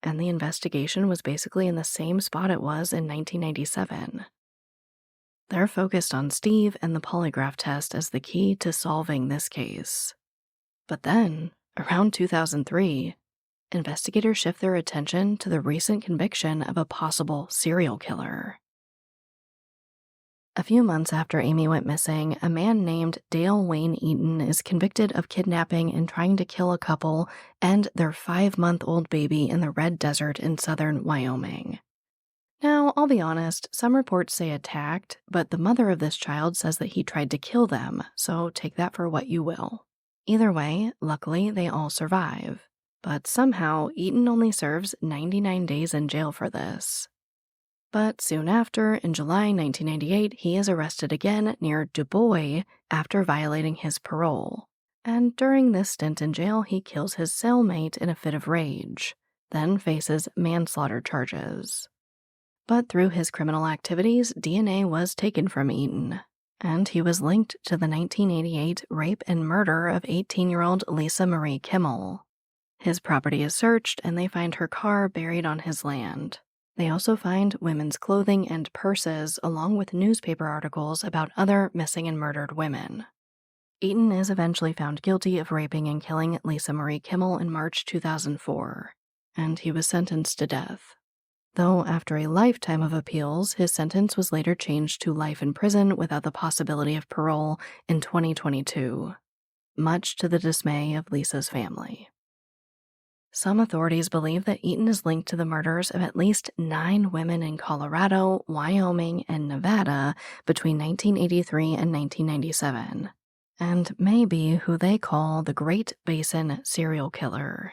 and the investigation was basically in the same spot it was in 1997. They're focused on Steve and the polygraph test as the key to solving this case. But then, around 2003, investigators shift their attention to the recent conviction of a possible serial killer. A few months after Amy went missing, a man named Dale Wayne Eaton is convicted of kidnapping and trying to kill a couple and their 5-month-old baby in the Red Desert in southern Wyoming. Now, I'll be honest, some reports say attacked, but the mother of this child says that he tried to kill them, so take that for what you will. Either way, luckily, they all survive. But somehow, Eaton only serves 99 days in jail for this. But soon after, in July 1998, he is arrested again near Du Bois after violating his parole. And during this stint in jail, he kills his cellmate in a fit of rage, then faces manslaughter charges. But through his criminal activities, DNA was taken from Eaton, and he was linked to the 1988 rape and murder of 18-year-old Lisa Marie Kimmel. His property is searched, and they find her car buried on his land. They also find women's clothing and purses, along with newspaper articles about other missing and murdered women. Eaton is eventually found guilty of raping and killing Lisa Marie Kimmel in March 2004, and he was sentenced to death. Though after a lifetime of appeals, his sentence was later changed to life in prison without the possibility of parole in 2022, much to the dismay of Lisa's family. Some authorities believe that Eaton is linked to the murders of at least 9 women in Colorado, Wyoming, and Nevada between 1983 and 1997, and may be who they call the Great Basin serial killer.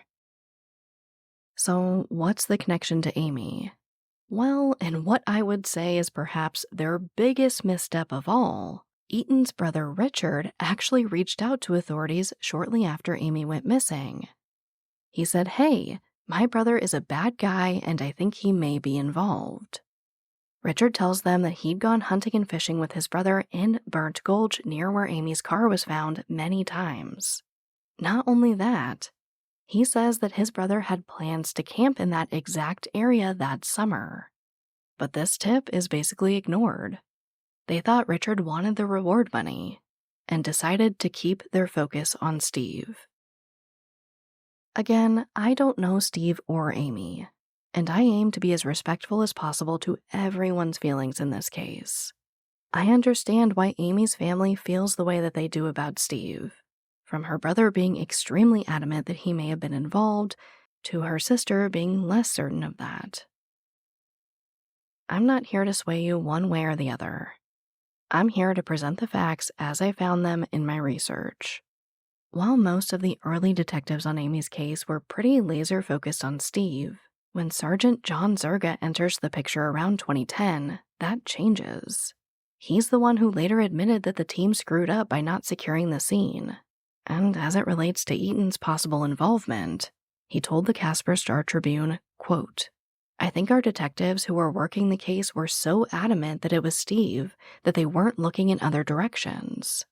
So, what's the connection to Amy? Well, in what I would say is perhaps their biggest misstep of all, Eaton's brother Richard actually reached out to authorities shortly after Amy went missing. He said, "Hey, my brother is a bad guy and I think he may be involved." Richard tells them that he'd gone hunting and fishing with his brother in Burnt Gulch near where Amy's car was found many times. Not only that, he says that his brother had plans to camp in that exact area that summer. But this tip is basically ignored. They thought Richard wanted the reward money and decided to keep their focus on Steve. Again, I don't know Steve or Amy, and I aim to be as respectful as possible to everyone's feelings in this case. I understand why Amy's family feels the way that they do about Steve, from her brother being extremely adamant that he may have been involved, to her sister being less certain of that. I'm not here to sway you one way or the other. I'm here to present the facts as I found them in my research. While most of the early detectives on Amy's case were pretty laser-focused on Steve, when Sergeant John Zerga enters the picture around 2010, that changes. He's the one who later admitted that the team screwed up by not securing the scene. And as it relates to Eaton's possible involvement, he told the Casper Star-Tribune, quote, "I think our detectives who were working the case were so adamant that it was Steve that they weren't looking in other directions."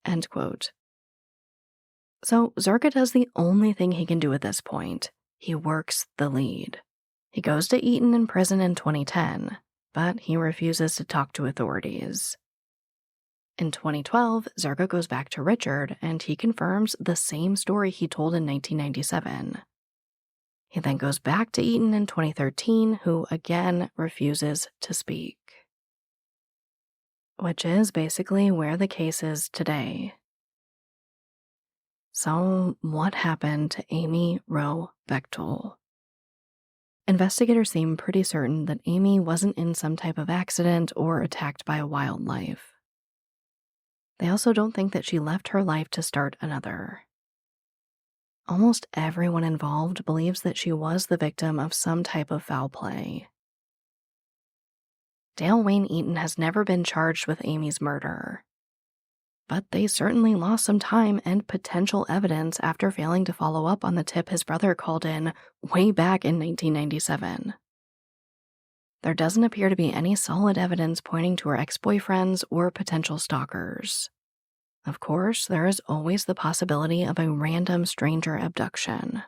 End quote. So Zerga does the only thing he can do at this point. He works the lead. He goes to Eaton in prison in 2010, but he refuses to talk to authorities. In 2012, Zerga goes back to Richard and he confirms the same story he told in 1997. He then goes back to Eaton in 2013, who again refuses to speak. Which is basically where the case is today. So, what happened to Amy Wroe Bechtel? Investigators seem pretty certain that Amy wasn't in some type of accident or attacked by a wildlife. They also don't think that she left her life to start another. Almost everyone involved believes that she was the victim of some type of foul play. Dale Wayne Eaton has never been charged with Amy's murder, but they certainly lost some time and potential evidence after failing to follow up on the tip his brother called in way back in 1997. There doesn't appear to be any solid evidence pointing to her ex-boyfriends or potential stalkers. Of course, there is always the possibility of a random stranger abduction.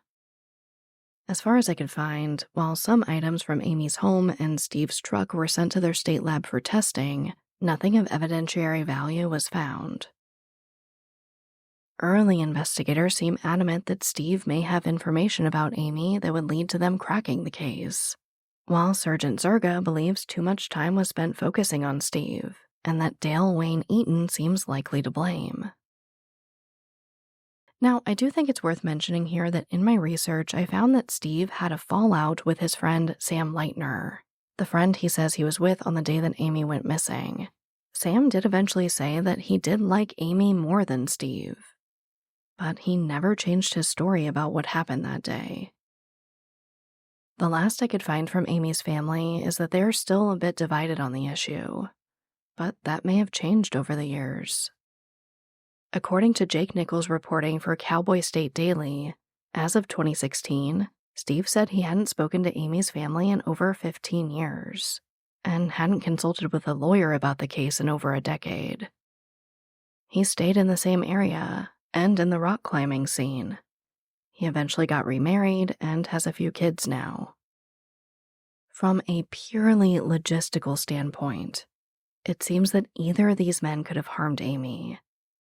As far as I could find, while some items from Amy's home and Steve's truck were sent to their state lab for testing, nothing of evidentiary value was found. Early investigators seem adamant that Steve may have information about Amy that would lead to them cracking the case, while Sergeant Zerga believes too much time was spent focusing on Steve, and that Dale Wayne Eaton seems likely to blame. Now, I do think it's worth mentioning here that in my research, I found that Steve had a fallout with his friend Sam Leitner, the friend he says he was with on the day that Amy went missing. Sam did eventually say that he did like Amy more than Steve, but he never changed his story about what happened that day. The last I could find from Amy's family is that they're still a bit divided on the issue, but that may have changed over the years. According to Jake Nichols' reporting for Cowboy State Daily, as of 2016, Steve said he hadn't spoken to Amy's family in over 15 years, and hadn't consulted with a lawyer about the case in over a decade. He stayed in the same area and in the rock climbing scene. He eventually got remarried and has a few kids now. From a purely logistical standpoint, it seems that either of these men could have harmed Amy.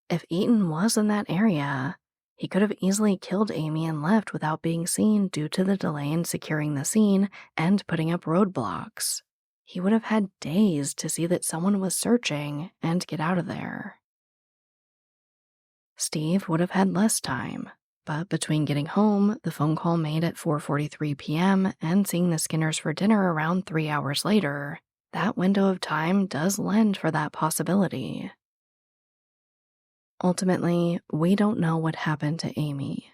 If Eaton was in that area, he could have easily killed Amy and left without being seen due to the delay in securing the scene and putting up roadblocks. He would have had days to see that someone was searching and get out of there. Steve would have had less time, but between getting home, the phone call made at 4:43 p.m., and seeing the Skinners for dinner around 3 hours later, that window of time does lend for that possibility. Ultimately, we don't know what happened to Amy.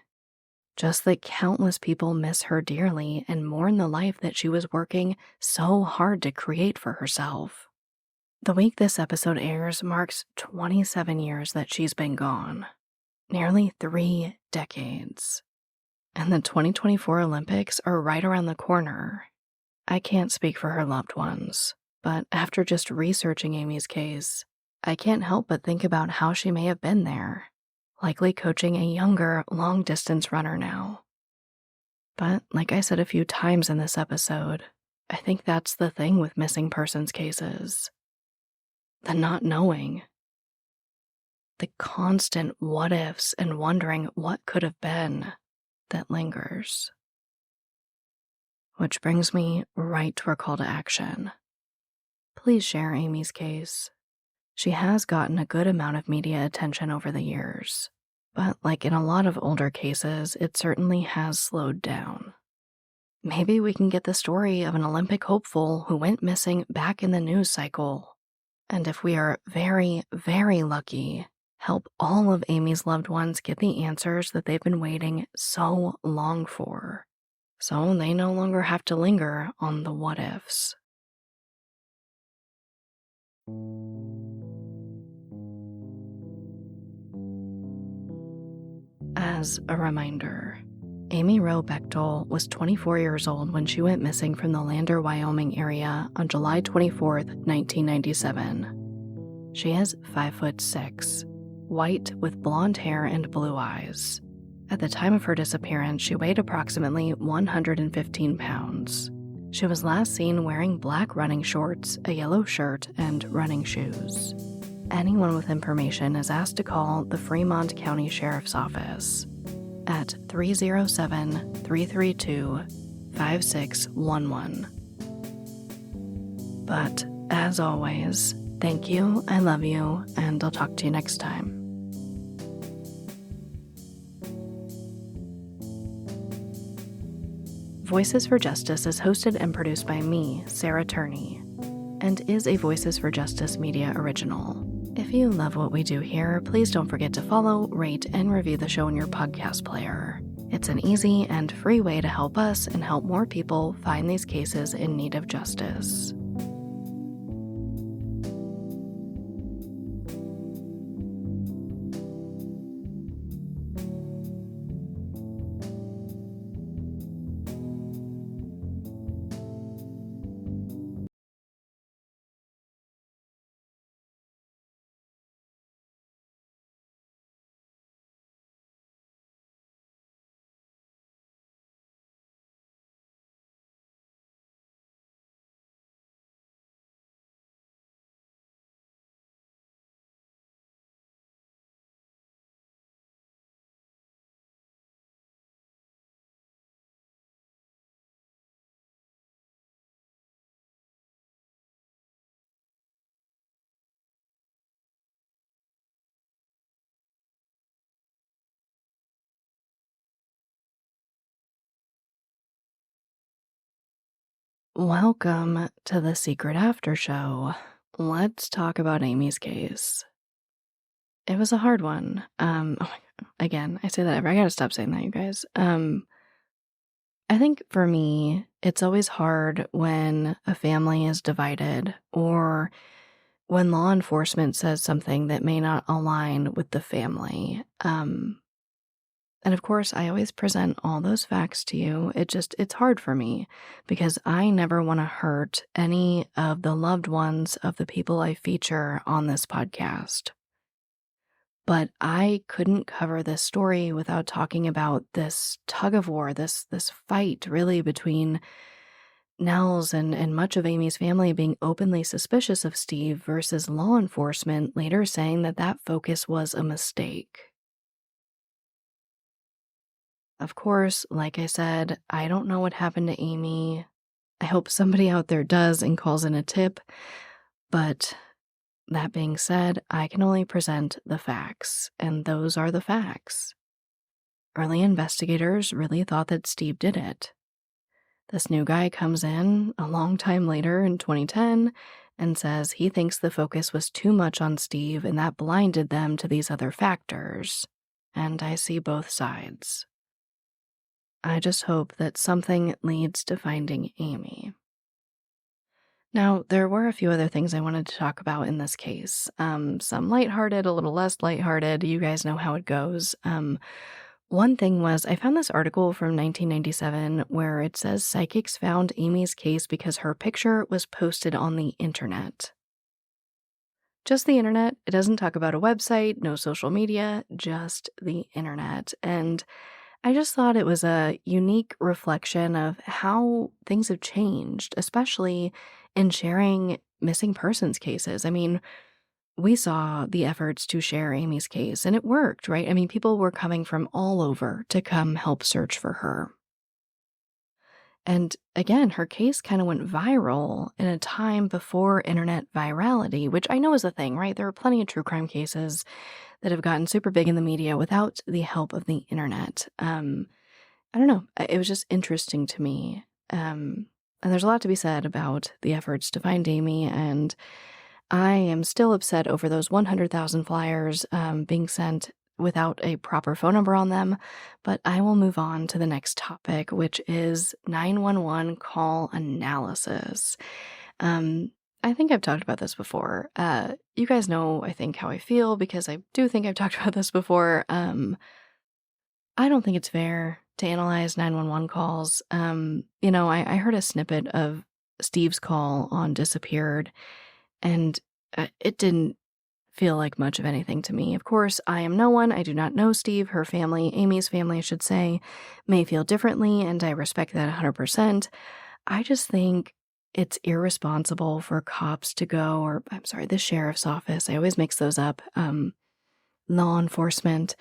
Just that countless people miss her dearly and mourn the life that she was working so hard to create for herself. The week this episode airs marks 27 years that she's been gone. Nearly 3 decades. and the 2024 Olympics are right around the corner. I can't speak for her loved ones, but after just researching Amy's case, I can't help but think about how she may have been there, likely coaching a younger, long-distance runner now. But like I said a few times in this episode, I think that's the thing with missing persons cases. The not knowing. The constant what-ifs and wondering what could have been that lingers. Which brings me right to our call to action. Please share Amy's case. She has gotten a good amount of media attention over the years, but like in a lot of older cases, it certainly has slowed down. Maybe we can get the story of an Olympic hopeful who went missing back in the news cycle. And if we are very, very lucky, help all of Amy's loved ones get the answers that they've been waiting so long for, so they no longer have to linger on the what-ifs. As a reminder, Amy Wroe Bechtel was 24 years old when she went missing from the Lander, Wyoming area on July 24th, 1997. She is 5'6", white with blonde hair and blue eyes. At the time of her disappearance, she weighed approximately 115 pounds. She was last seen wearing black running shorts, a yellow shirt, and running shoes. Anyone with information is asked to call the Fremont County Sheriff's Office at 307-332-5611. But, as always, thank you, I love you, and I'll talk to you next time. Voices for Justice is hosted and produced by me, Sarah Turney, and is a Voices for Justice media original. If you love what we do here, please don't forget to follow, rate, and review the show in your podcast player. It's an easy and free way to help us and help more people find these cases in need of justice. Welcome to the Secret After Show. Let's talk about Amy's case. It was a hard one. Again, I say that I gotta stop saying that, you guys. I think for me, it's always hard when a family is divided or when law enforcement says something that may not align with the family. And of course, I always present all those facts to you. It's hard for me because I never want to hurt any of the loved ones of the people I feature on this podcast. But I couldn't cover this story without talking about this tug of war, this fight really between Nels and much of Amy's family being openly suspicious of Steve versus law enforcement later saying that focus was a mistake. Of course, like I said, I don't know what happened to Amy. I hope somebody out there does and calls in a tip. But that being said, I can only present the facts, and those are the facts. Early investigators really thought that Steve did it. This new guy comes in a long time later in 2010 and says he thinks the focus was too much on Steve and that blinded them to these other factors. And I see both sides. I just hope that something leads to finding Amy. Now, there were a few other things I wanted to talk about in this case. Some lighthearted, a little less lighthearted. You guys know how it goes. One thing was I found this article from 1997 where it says psychics found Amy's case because her picture was posted on the internet. Just the internet. It doesn't talk about a website, no social media, just the internet. And I just thought it was a unique reflection of how things have changed, especially in sharing missing persons cases. I mean, we saw the efforts to share Amy's case and it worked, right? I mean, people were coming from all over to come help search for her. And again, her case kind of went viral in a time before internet virality, which I know is a thing, right? There are plenty of true crime cases that have gotten super big in the media without the help of the internet. I don't know. It was just interesting to me. And there's a lot to be said about the efforts to find Amy, and I am still upset over those 100,000 flyers being sent without a proper phone number on them, but I will move on to the next topic, which is 911 call analysis. I think I've talked about this before. You guys know, I think, how I feel because I do think I've talked about this before. I don't think it's fair to analyze 911 calls. I heard a snippet of Steve's call on Disappeared, and it didn't feel like much of anything to me. Of course, I am no one. I do not know Steve. Her family, Amy's family, I should say, may feel differently, and I respect that 100%. I just think it's irresponsible for cops to go, or I'm sorry, the sheriff's office, I always mix those up, law enforcement,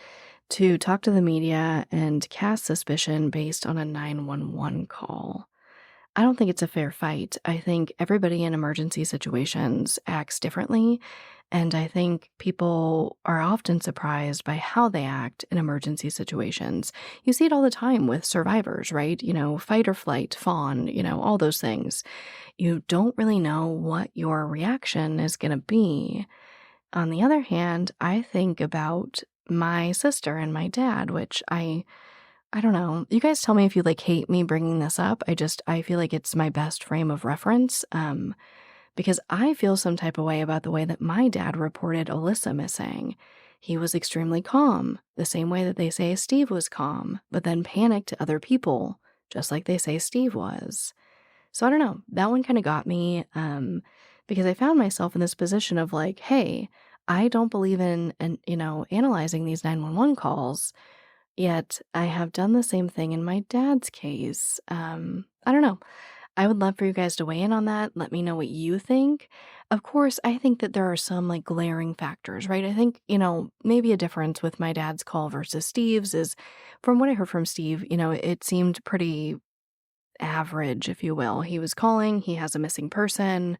to talk to the media and cast suspicion based on a 911 call. I don't think it's a fair fight. I think everybody in emergency situations acts differently, and I think people are often surprised by how they act in emergency situations. You see it all the time with survivors, right? Fight or flight, fawn, all those things. You don't really know what your reaction is going to be. On the other hand, I think about my sister and my dad, which I don't know. You guys tell me if you hate me bringing this up. I feel like it's my best frame of reference. Because I feel some type of way about the way that my dad reported Alyssa missing. He was extremely calm, the same way that they say Steve was calm, but then panicked to other people, just like they say Steve was. So I don't know. That one kind of got me because I found myself in this position of hey, I don't believe in analyzing these 911 calls, yet I have done the same thing in my dad's case. I don't know. I would love for you guys to weigh in on that. Let me know what you think. Of course, I think that there are some glaring factors, right? I think, maybe a difference with my dad's call versus Steve's is, from what I heard from Steve, it seemed pretty average, if you will. He was calling, he has a missing person,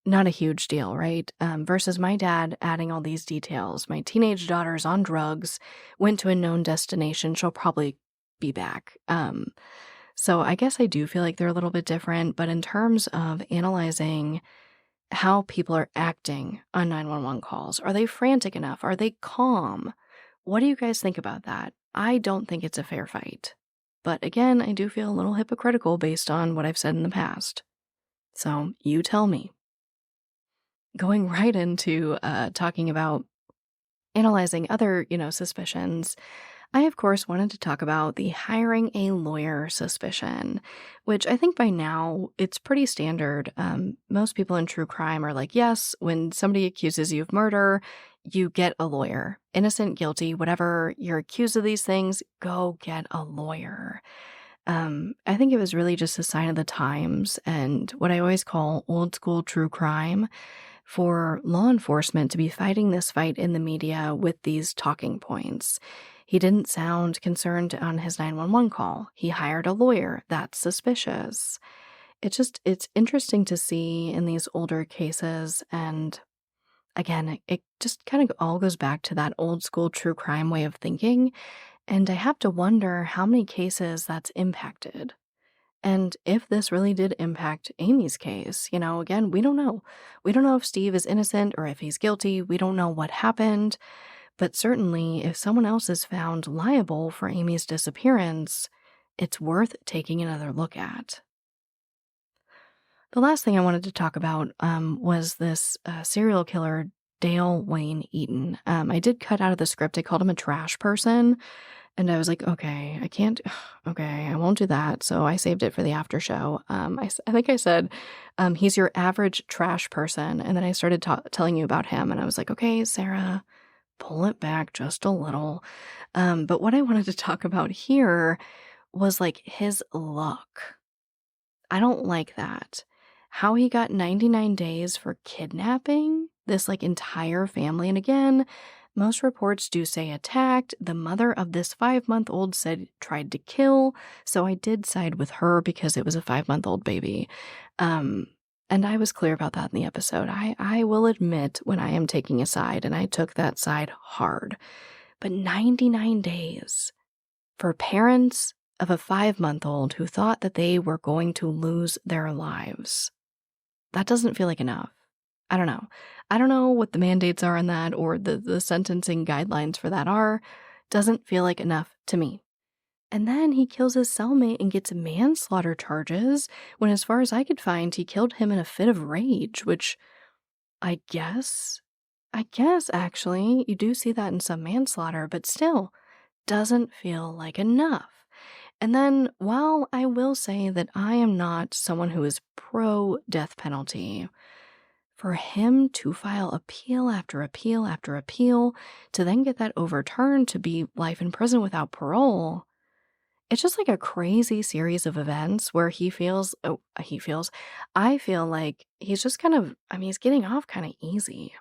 not a huge deal, right? Versus my dad adding all these details. My teenage daughter's on drugs, went to a known destination, she'll probably be back. So I guess I do feel like they're a little bit different, but in terms of analyzing how people are acting on 911 calls, are they frantic enough? Are they calm? What do you guys think about that? I don't think it's a fair fight. But again, I do feel a little hypocritical based on what I've said in the past. So you tell me. Going right into talking about analyzing other, suspicions, I, of course, wanted to talk about the hiring a lawyer suspicion, which I think by now it's pretty standard. Most people in true crime are yes, when somebody accuses you of murder, you get a lawyer. Innocent, guilty, whatever you're accused of these things, go get a lawyer. I think it was really just a sign of the times and what I always call old school true crime for law enforcement to be fighting this fight in the media with these talking points. He didn't sound concerned on his 911 call. He hired a lawyer. That's suspicious. It's interesting to see in these older cases. And again, it just kind of all goes back to that old school true crime way of thinking. And I have to wonder how many cases that's impacted. And if this really did impact Amy's case, again, we don't know. We don't know if Steve is innocent or if he's guilty. We don't know what happened. But certainly, if someone else is found liable for Amy's disappearance, it's worth taking another look at. The last thing I wanted to talk about was this serial killer, Dale Wayne Eaton. I did cut out of the script. I called him a trash person. And I was like, okay, I can't, okay, I won't do that. So I saved it for the after show. I think I said, he's your average trash person. And then I started telling you about him. And I was like, okay, Sarah, pull it back just a little. But what I wanted to talk about here was like his luck. I don't like that. How he got 99 days for kidnapping this like entire family. And again, most reports do say attacked. The mother of this 5-month-old said tried to kill. So I did side with her because it was a 5-month-old baby. And I was clear about that in the episode. I will admit when I am taking a side, and I took that side hard. But 99 days for parents of a 5-month-old who thought that they were going to lose their lives. That doesn't feel like enough. I don't know. I don't know what the mandates are on that or the sentencing guidelines for that are. Doesn't feel like enough to me. And then he kills his cellmate and gets manslaughter charges when, as far as I could find, he killed him in a fit of rage, which I guess actually you do see that in some manslaughter, but still doesn't feel like enough. And then, while I will say that I am not someone who is pro-death penalty, for him to file appeal after appeal after appeal, to then get that overturned to be life in prison without parole, it's just like a crazy series of events where I feel like he's just kind of, he's getting off kind of easy.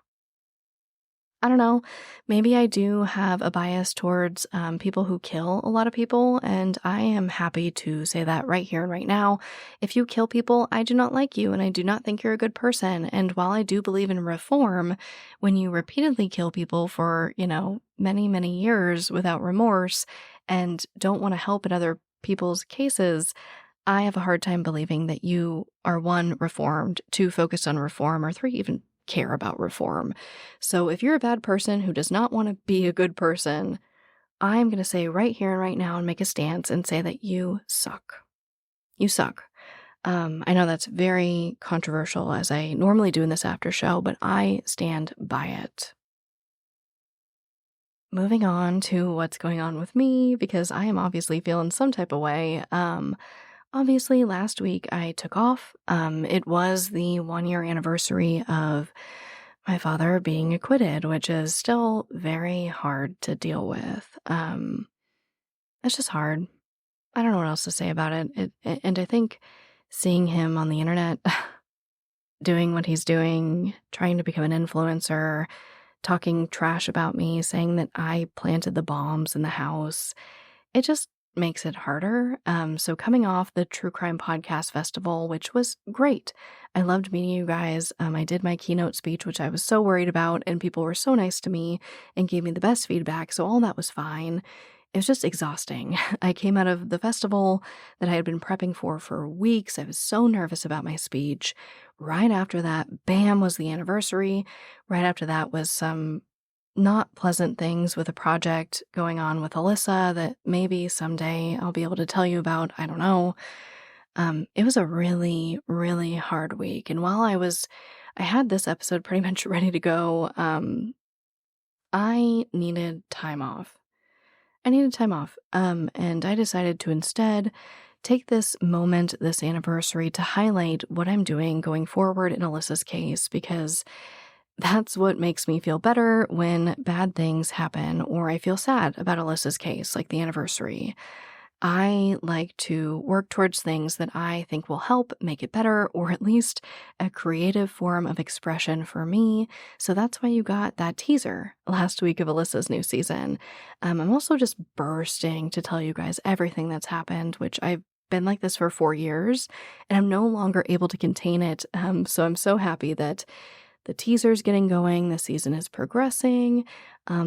I don't know, maybe I do have a bias towards people who kill a lot of people, and I am happy to say that right here and right now. If you kill people, I do not like you, and I do not think you're a good person. And while I do believe in reform, when you repeatedly kill people for, many, many years without remorse and don't want to help in other people's cases, I have a hard time believing that you are, 1, reformed, 2, focused on reform, or 3, even care about reform. So if you're a bad person who does not want to be a good person, I'm going to say right here and right now and make a stance and say that you suck. You suck. I know that's very controversial, as I normally do in this after show, but I stand by it. Moving on to what's going on with me, because I am obviously feeling some type of way. Obviously, last week I took off. It was the 1-year anniversary of my father being acquitted, which is still very hard to deal with. It's just hard. I don't know what else to say about it. And I think seeing him on the internet doing what he's doing, trying to become an influencer, talking trash about me, saying that I planted the bombs in the house, it just makes it harder. So coming off the True Crime Podcast Festival, which was great. I loved meeting you guys. I did my keynote speech, which I was so worried about, and people were so nice to me and gave me the best feedback. So all that was fine. It was just exhausting. I came out of the festival that I had been prepping for weeks. I was so nervous about my speech. Right after that, bam, was the anniversary. Right after that was some not pleasant things with a project going on with Alyssa that maybe someday I'll be able to tell you about. I don't know. It was a really, really hard week. And while I had this episode pretty much ready to go, I needed time off. And I decided to instead take this moment, this anniversary, to highlight what I'm doing going forward in Alyssa's case, because that's what makes me feel better when bad things happen or I feel sad about Alyssa's case, like the anniversary. I like to work towards things that I think will help make it better, or at least a creative form of expression for me. So that's why you got that teaser last week of Alyssa's new season. I'm also just bursting to tell you guys everything that's happened, which I've been like this for 4 years, and I'm no longer able to contain it. So I'm so happy that the teaser's getting going. The season is progressing.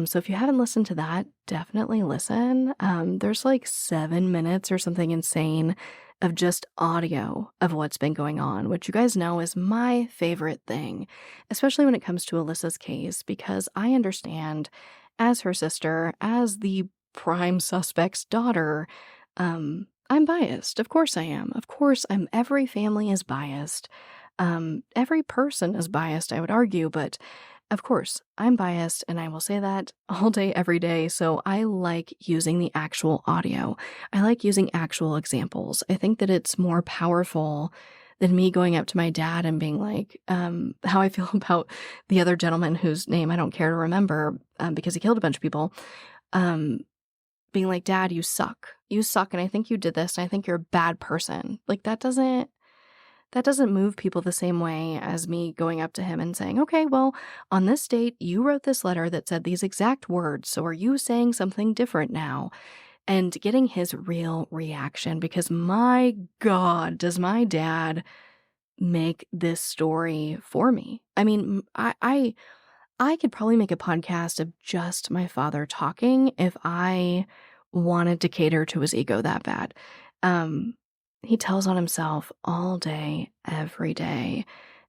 So if you haven't listened to that, definitely listen. There's like 7 minutes or something insane of just audio of what's been going on, which you guys know is my favorite thing, especially when it comes to Alyssa's case, because I understand, as her sister, as the prime suspect's daughter, I'm biased. Of course I am. Of course every family is biased. Every person is biased, I would argue, but of course, I'm biased, and I will say that all day, every day, so I like using the actual audio. I like using actual examples. I think that it's more powerful than me going up to my dad and being like, how I feel about the other gentleman whose name I don't care to remember because he killed a bunch of people, being like, Dad, you suck. You suck, and I think you did this, and I think you're a bad person. Like, that doesn't move people the same way as me going up to him and saying, okay, well, on this date, you wrote this letter that said these exact words, so are you saying something different now? And getting his real reaction, because my God, does my dad make this story for me. I mean, I could probably make a podcast of just my father talking if I wanted to cater to his ego that bad. He tells on himself all day, every day,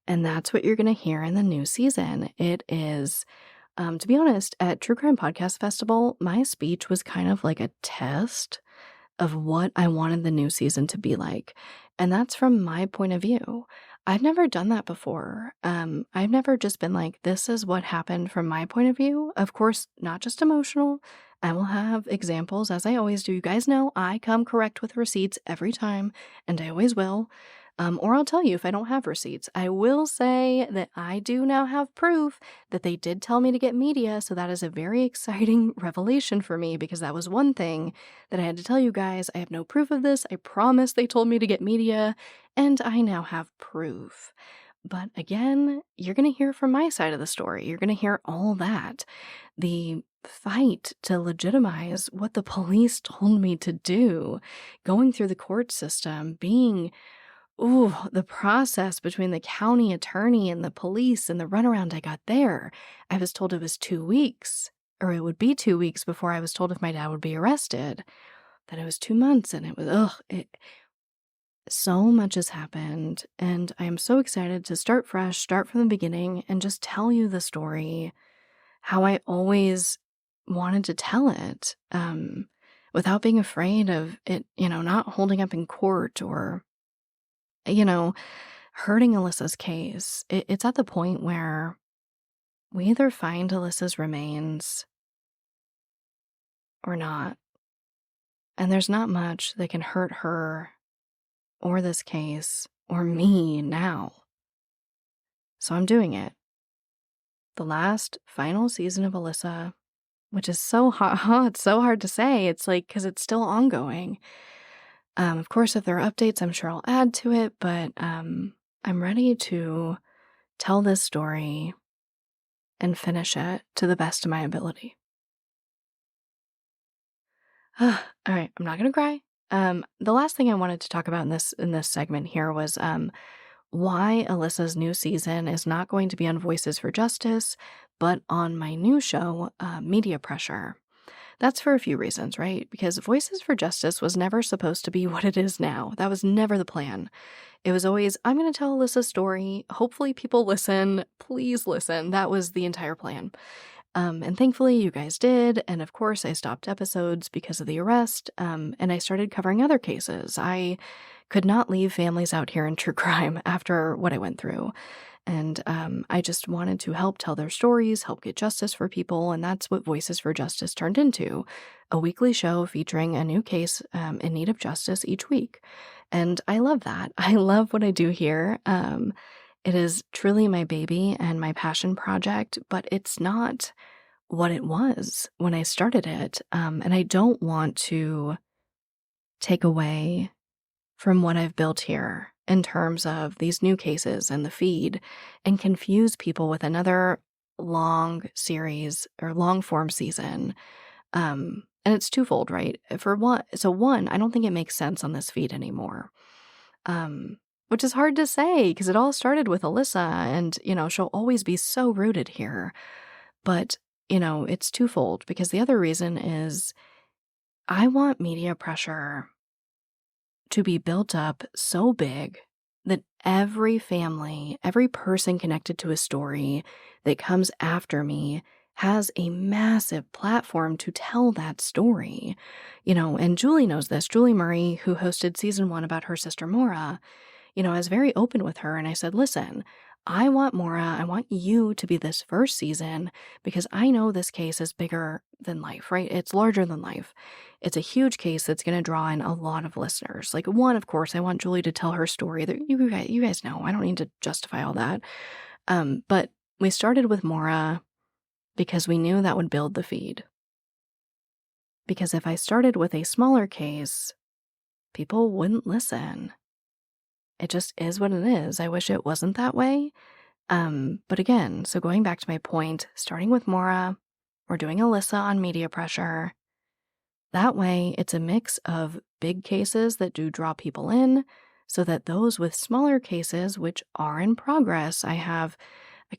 and that's what you're going to hear in the new season. It is, to be honest, at True Crime Podcast Festival, my speech was kind of like a test of what I wanted the new season to be like. And that's from my point of view. I've never done that before. I've never just been like, this is what happened from my point of view. Of course, not just emotional. I will have examples, as I always do. You guys know I come correct with receipts every time, and I always will. Or I'll tell you if I don't have receipts. I will say that I do now have proof that they did tell me to get media, so that is a very exciting revelation for me, because that was one thing that I had to tell you guys. I have no proof of this. I promise they told me to get media, and I now have proof. But again, you're going to hear from my side of the story. You're going to hear all that. The fight to legitimize what the police told me to do, going through the court system, being... Ooh, the process between the county attorney and the police and the runaround I got there. I was told it was 2 weeks, or it would be 2 weeks before I was told if my dad would be arrested. Then it was 2 months, and it was, so much has happened, and I am so excited to start fresh, start from the beginning, and just tell you the story how I always wanted to tell it, without being afraid of it, not holding up in court or hurting Alyssa's case. It's at the point where we either find Alyssa's remains or not. And there's not much that can hurt her or this case or me now. So I'm doing it. The last final season of Alyssa, which is so hard, it's so hard to say. It's like, because it's still ongoing. Of course, if there are updates, I'm sure I'll add to it, but I'm ready to tell this story and finish it to the best of my ability. All right, I'm not going to cry. The last thing I wanted to talk about in this segment here was why Alyssa's new season is not going to be on Voices for Justice, but on my new show, Media Pressure. That's for a few reasons, right? Because Voices for Justice was never supposed to be what it is now. That was never the plan. It was always, I'm going to tell Alyssa's story. Hopefully people listen. Please listen. That was the entire plan. And thankfully you guys did. And of course I stopped episodes because of the arrest. And I started covering other cases. I could not leave families out here in true crime after what I went through. And I just wanted to help tell their stories, help get justice for people, and that's what Voices for Justice turned into, a weekly show featuring a new case in need of justice each week. And I love that. I love what I do here. It is truly my baby and my passion project, but it's not what it was when I started it. And I don't want to take away from what I've built here in terms of these new cases and the feed, and confuse people with another long series or long form season. And it's twofold, right? One, I don't think it makes sense on this feed anymore. Which is hard to say because it all started with Alyssa and, she'll always be so rooted here. But, it's twofold because the other reason is I want Media Pressure to be built up so big that every family, every person connected to a story that comes after me has a massive platform to tell that story. And Julie knows this. Julie Murray, who hosted season 1 about her sister Maura, I was very open with her and I said, listen, I want Maura, I want you to be this first season because I know this case is bigger than life, right? It's larger than life. It's a huge case that's going to draw in a lot of listeners. Like, one, of course, I want Julie to tell her story. You guys know, I don't need to justify all that. But we started with Maura because we knew that would build the feed. Because if I started with a smaller case, people wouldn't listen. It just is what it is. I wish it wasn't that way. But again, so going back to my point, starting with Maura, we're doing Alyssa on media pressure. That way, it's a mix of big cases that do draw people in, so that those with smaller cases, which are in progress, I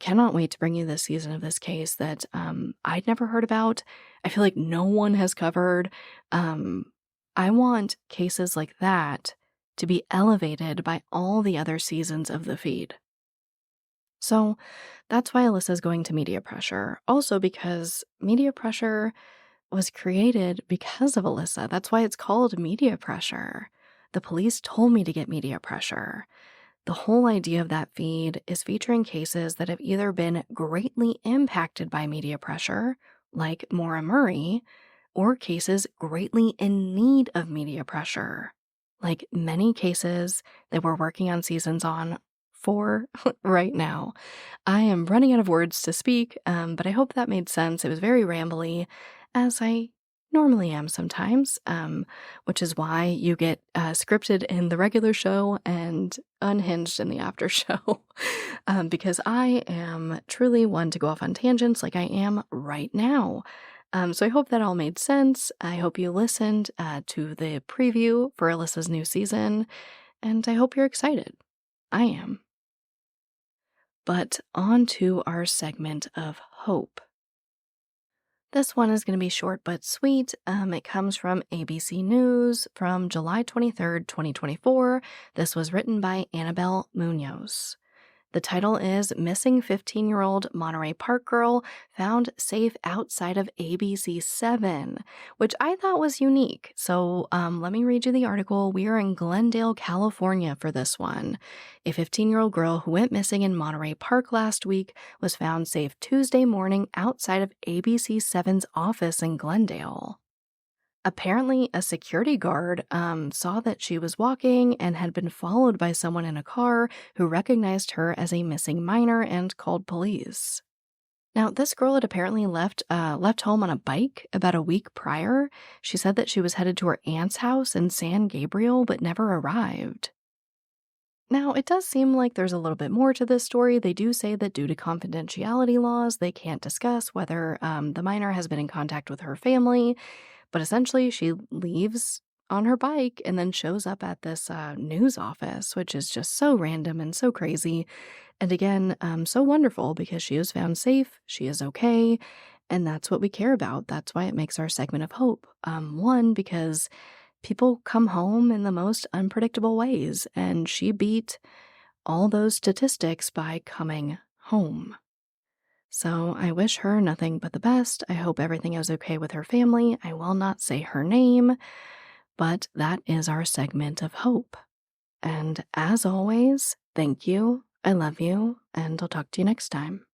cannot wait to bring you this season of this case that I'd never heard about. I feel like no one has covered. I want cases like that to be elevated by all the other seasons of the feed. So that's why Alyssa's going to media pressure. Also because media pressure was created because of Alyssa. That's why it's called media pressure. The police told me to get media pressure. The whole idea of that feed is featuring cases that have either been greatly impacted by media pressure, like Maura Murray, or cases greatly in need of media pressure, like many cases that we're working on seasons on for right now. I am running out of words to speak, but I hope that made sense. It was very rambly, as I normally am sometimes, which is why you get scripted in the regular show and unhinged in the after show, because I am truly one to go off on tangents like I am right now. So I hope that all made sense. I hope you listened to the preview for Alyssa's new season, and I hope you're excited. I am. But on to our segment of hope. This one is going to be short but sweet. It comes from ABC News from July 23rd, 2024. This was written by Annabelle Munoz. The title is Missing 15-Year-Old Monterey Park Girl Found Safe Outside of ABC 7, which I thought was unique. So let me read you the article. We are in Glendale, California for this one. A 15-year-old girl who went missing in Monterey Park last week was found safe Tuesday morning outside of ABC 7's office in Glendale. Apparently, a security guard saw that she was walking and had been followed by someone in a car who recognized her as a missing minor and called police. Now, this girl had apparently left home on a bike about a week prior. She said that she was headed to her aunt's house in San Gabriel, but never arrived. Now, it does seem like there's a little bit more to this story. They do say that due to confidentiality laws, they can't discuss whether the minor has been in contact with her family. But essentially, she leaves on her bike and then shows up at this news office, which is just so random and so crazy. And again, so wonderful because she is found safe, she is okay, and that's what we care about. That's why it makes our segment of hope. One, because people come home in the most unpredictable ways, and she beat all those statistics by coming home. So I wish her nothing but the best. I hope everything is okay with her family. I will not say her name, but that is our segment of hope. And as always, thank you, I love you, and I'll talk to you next time.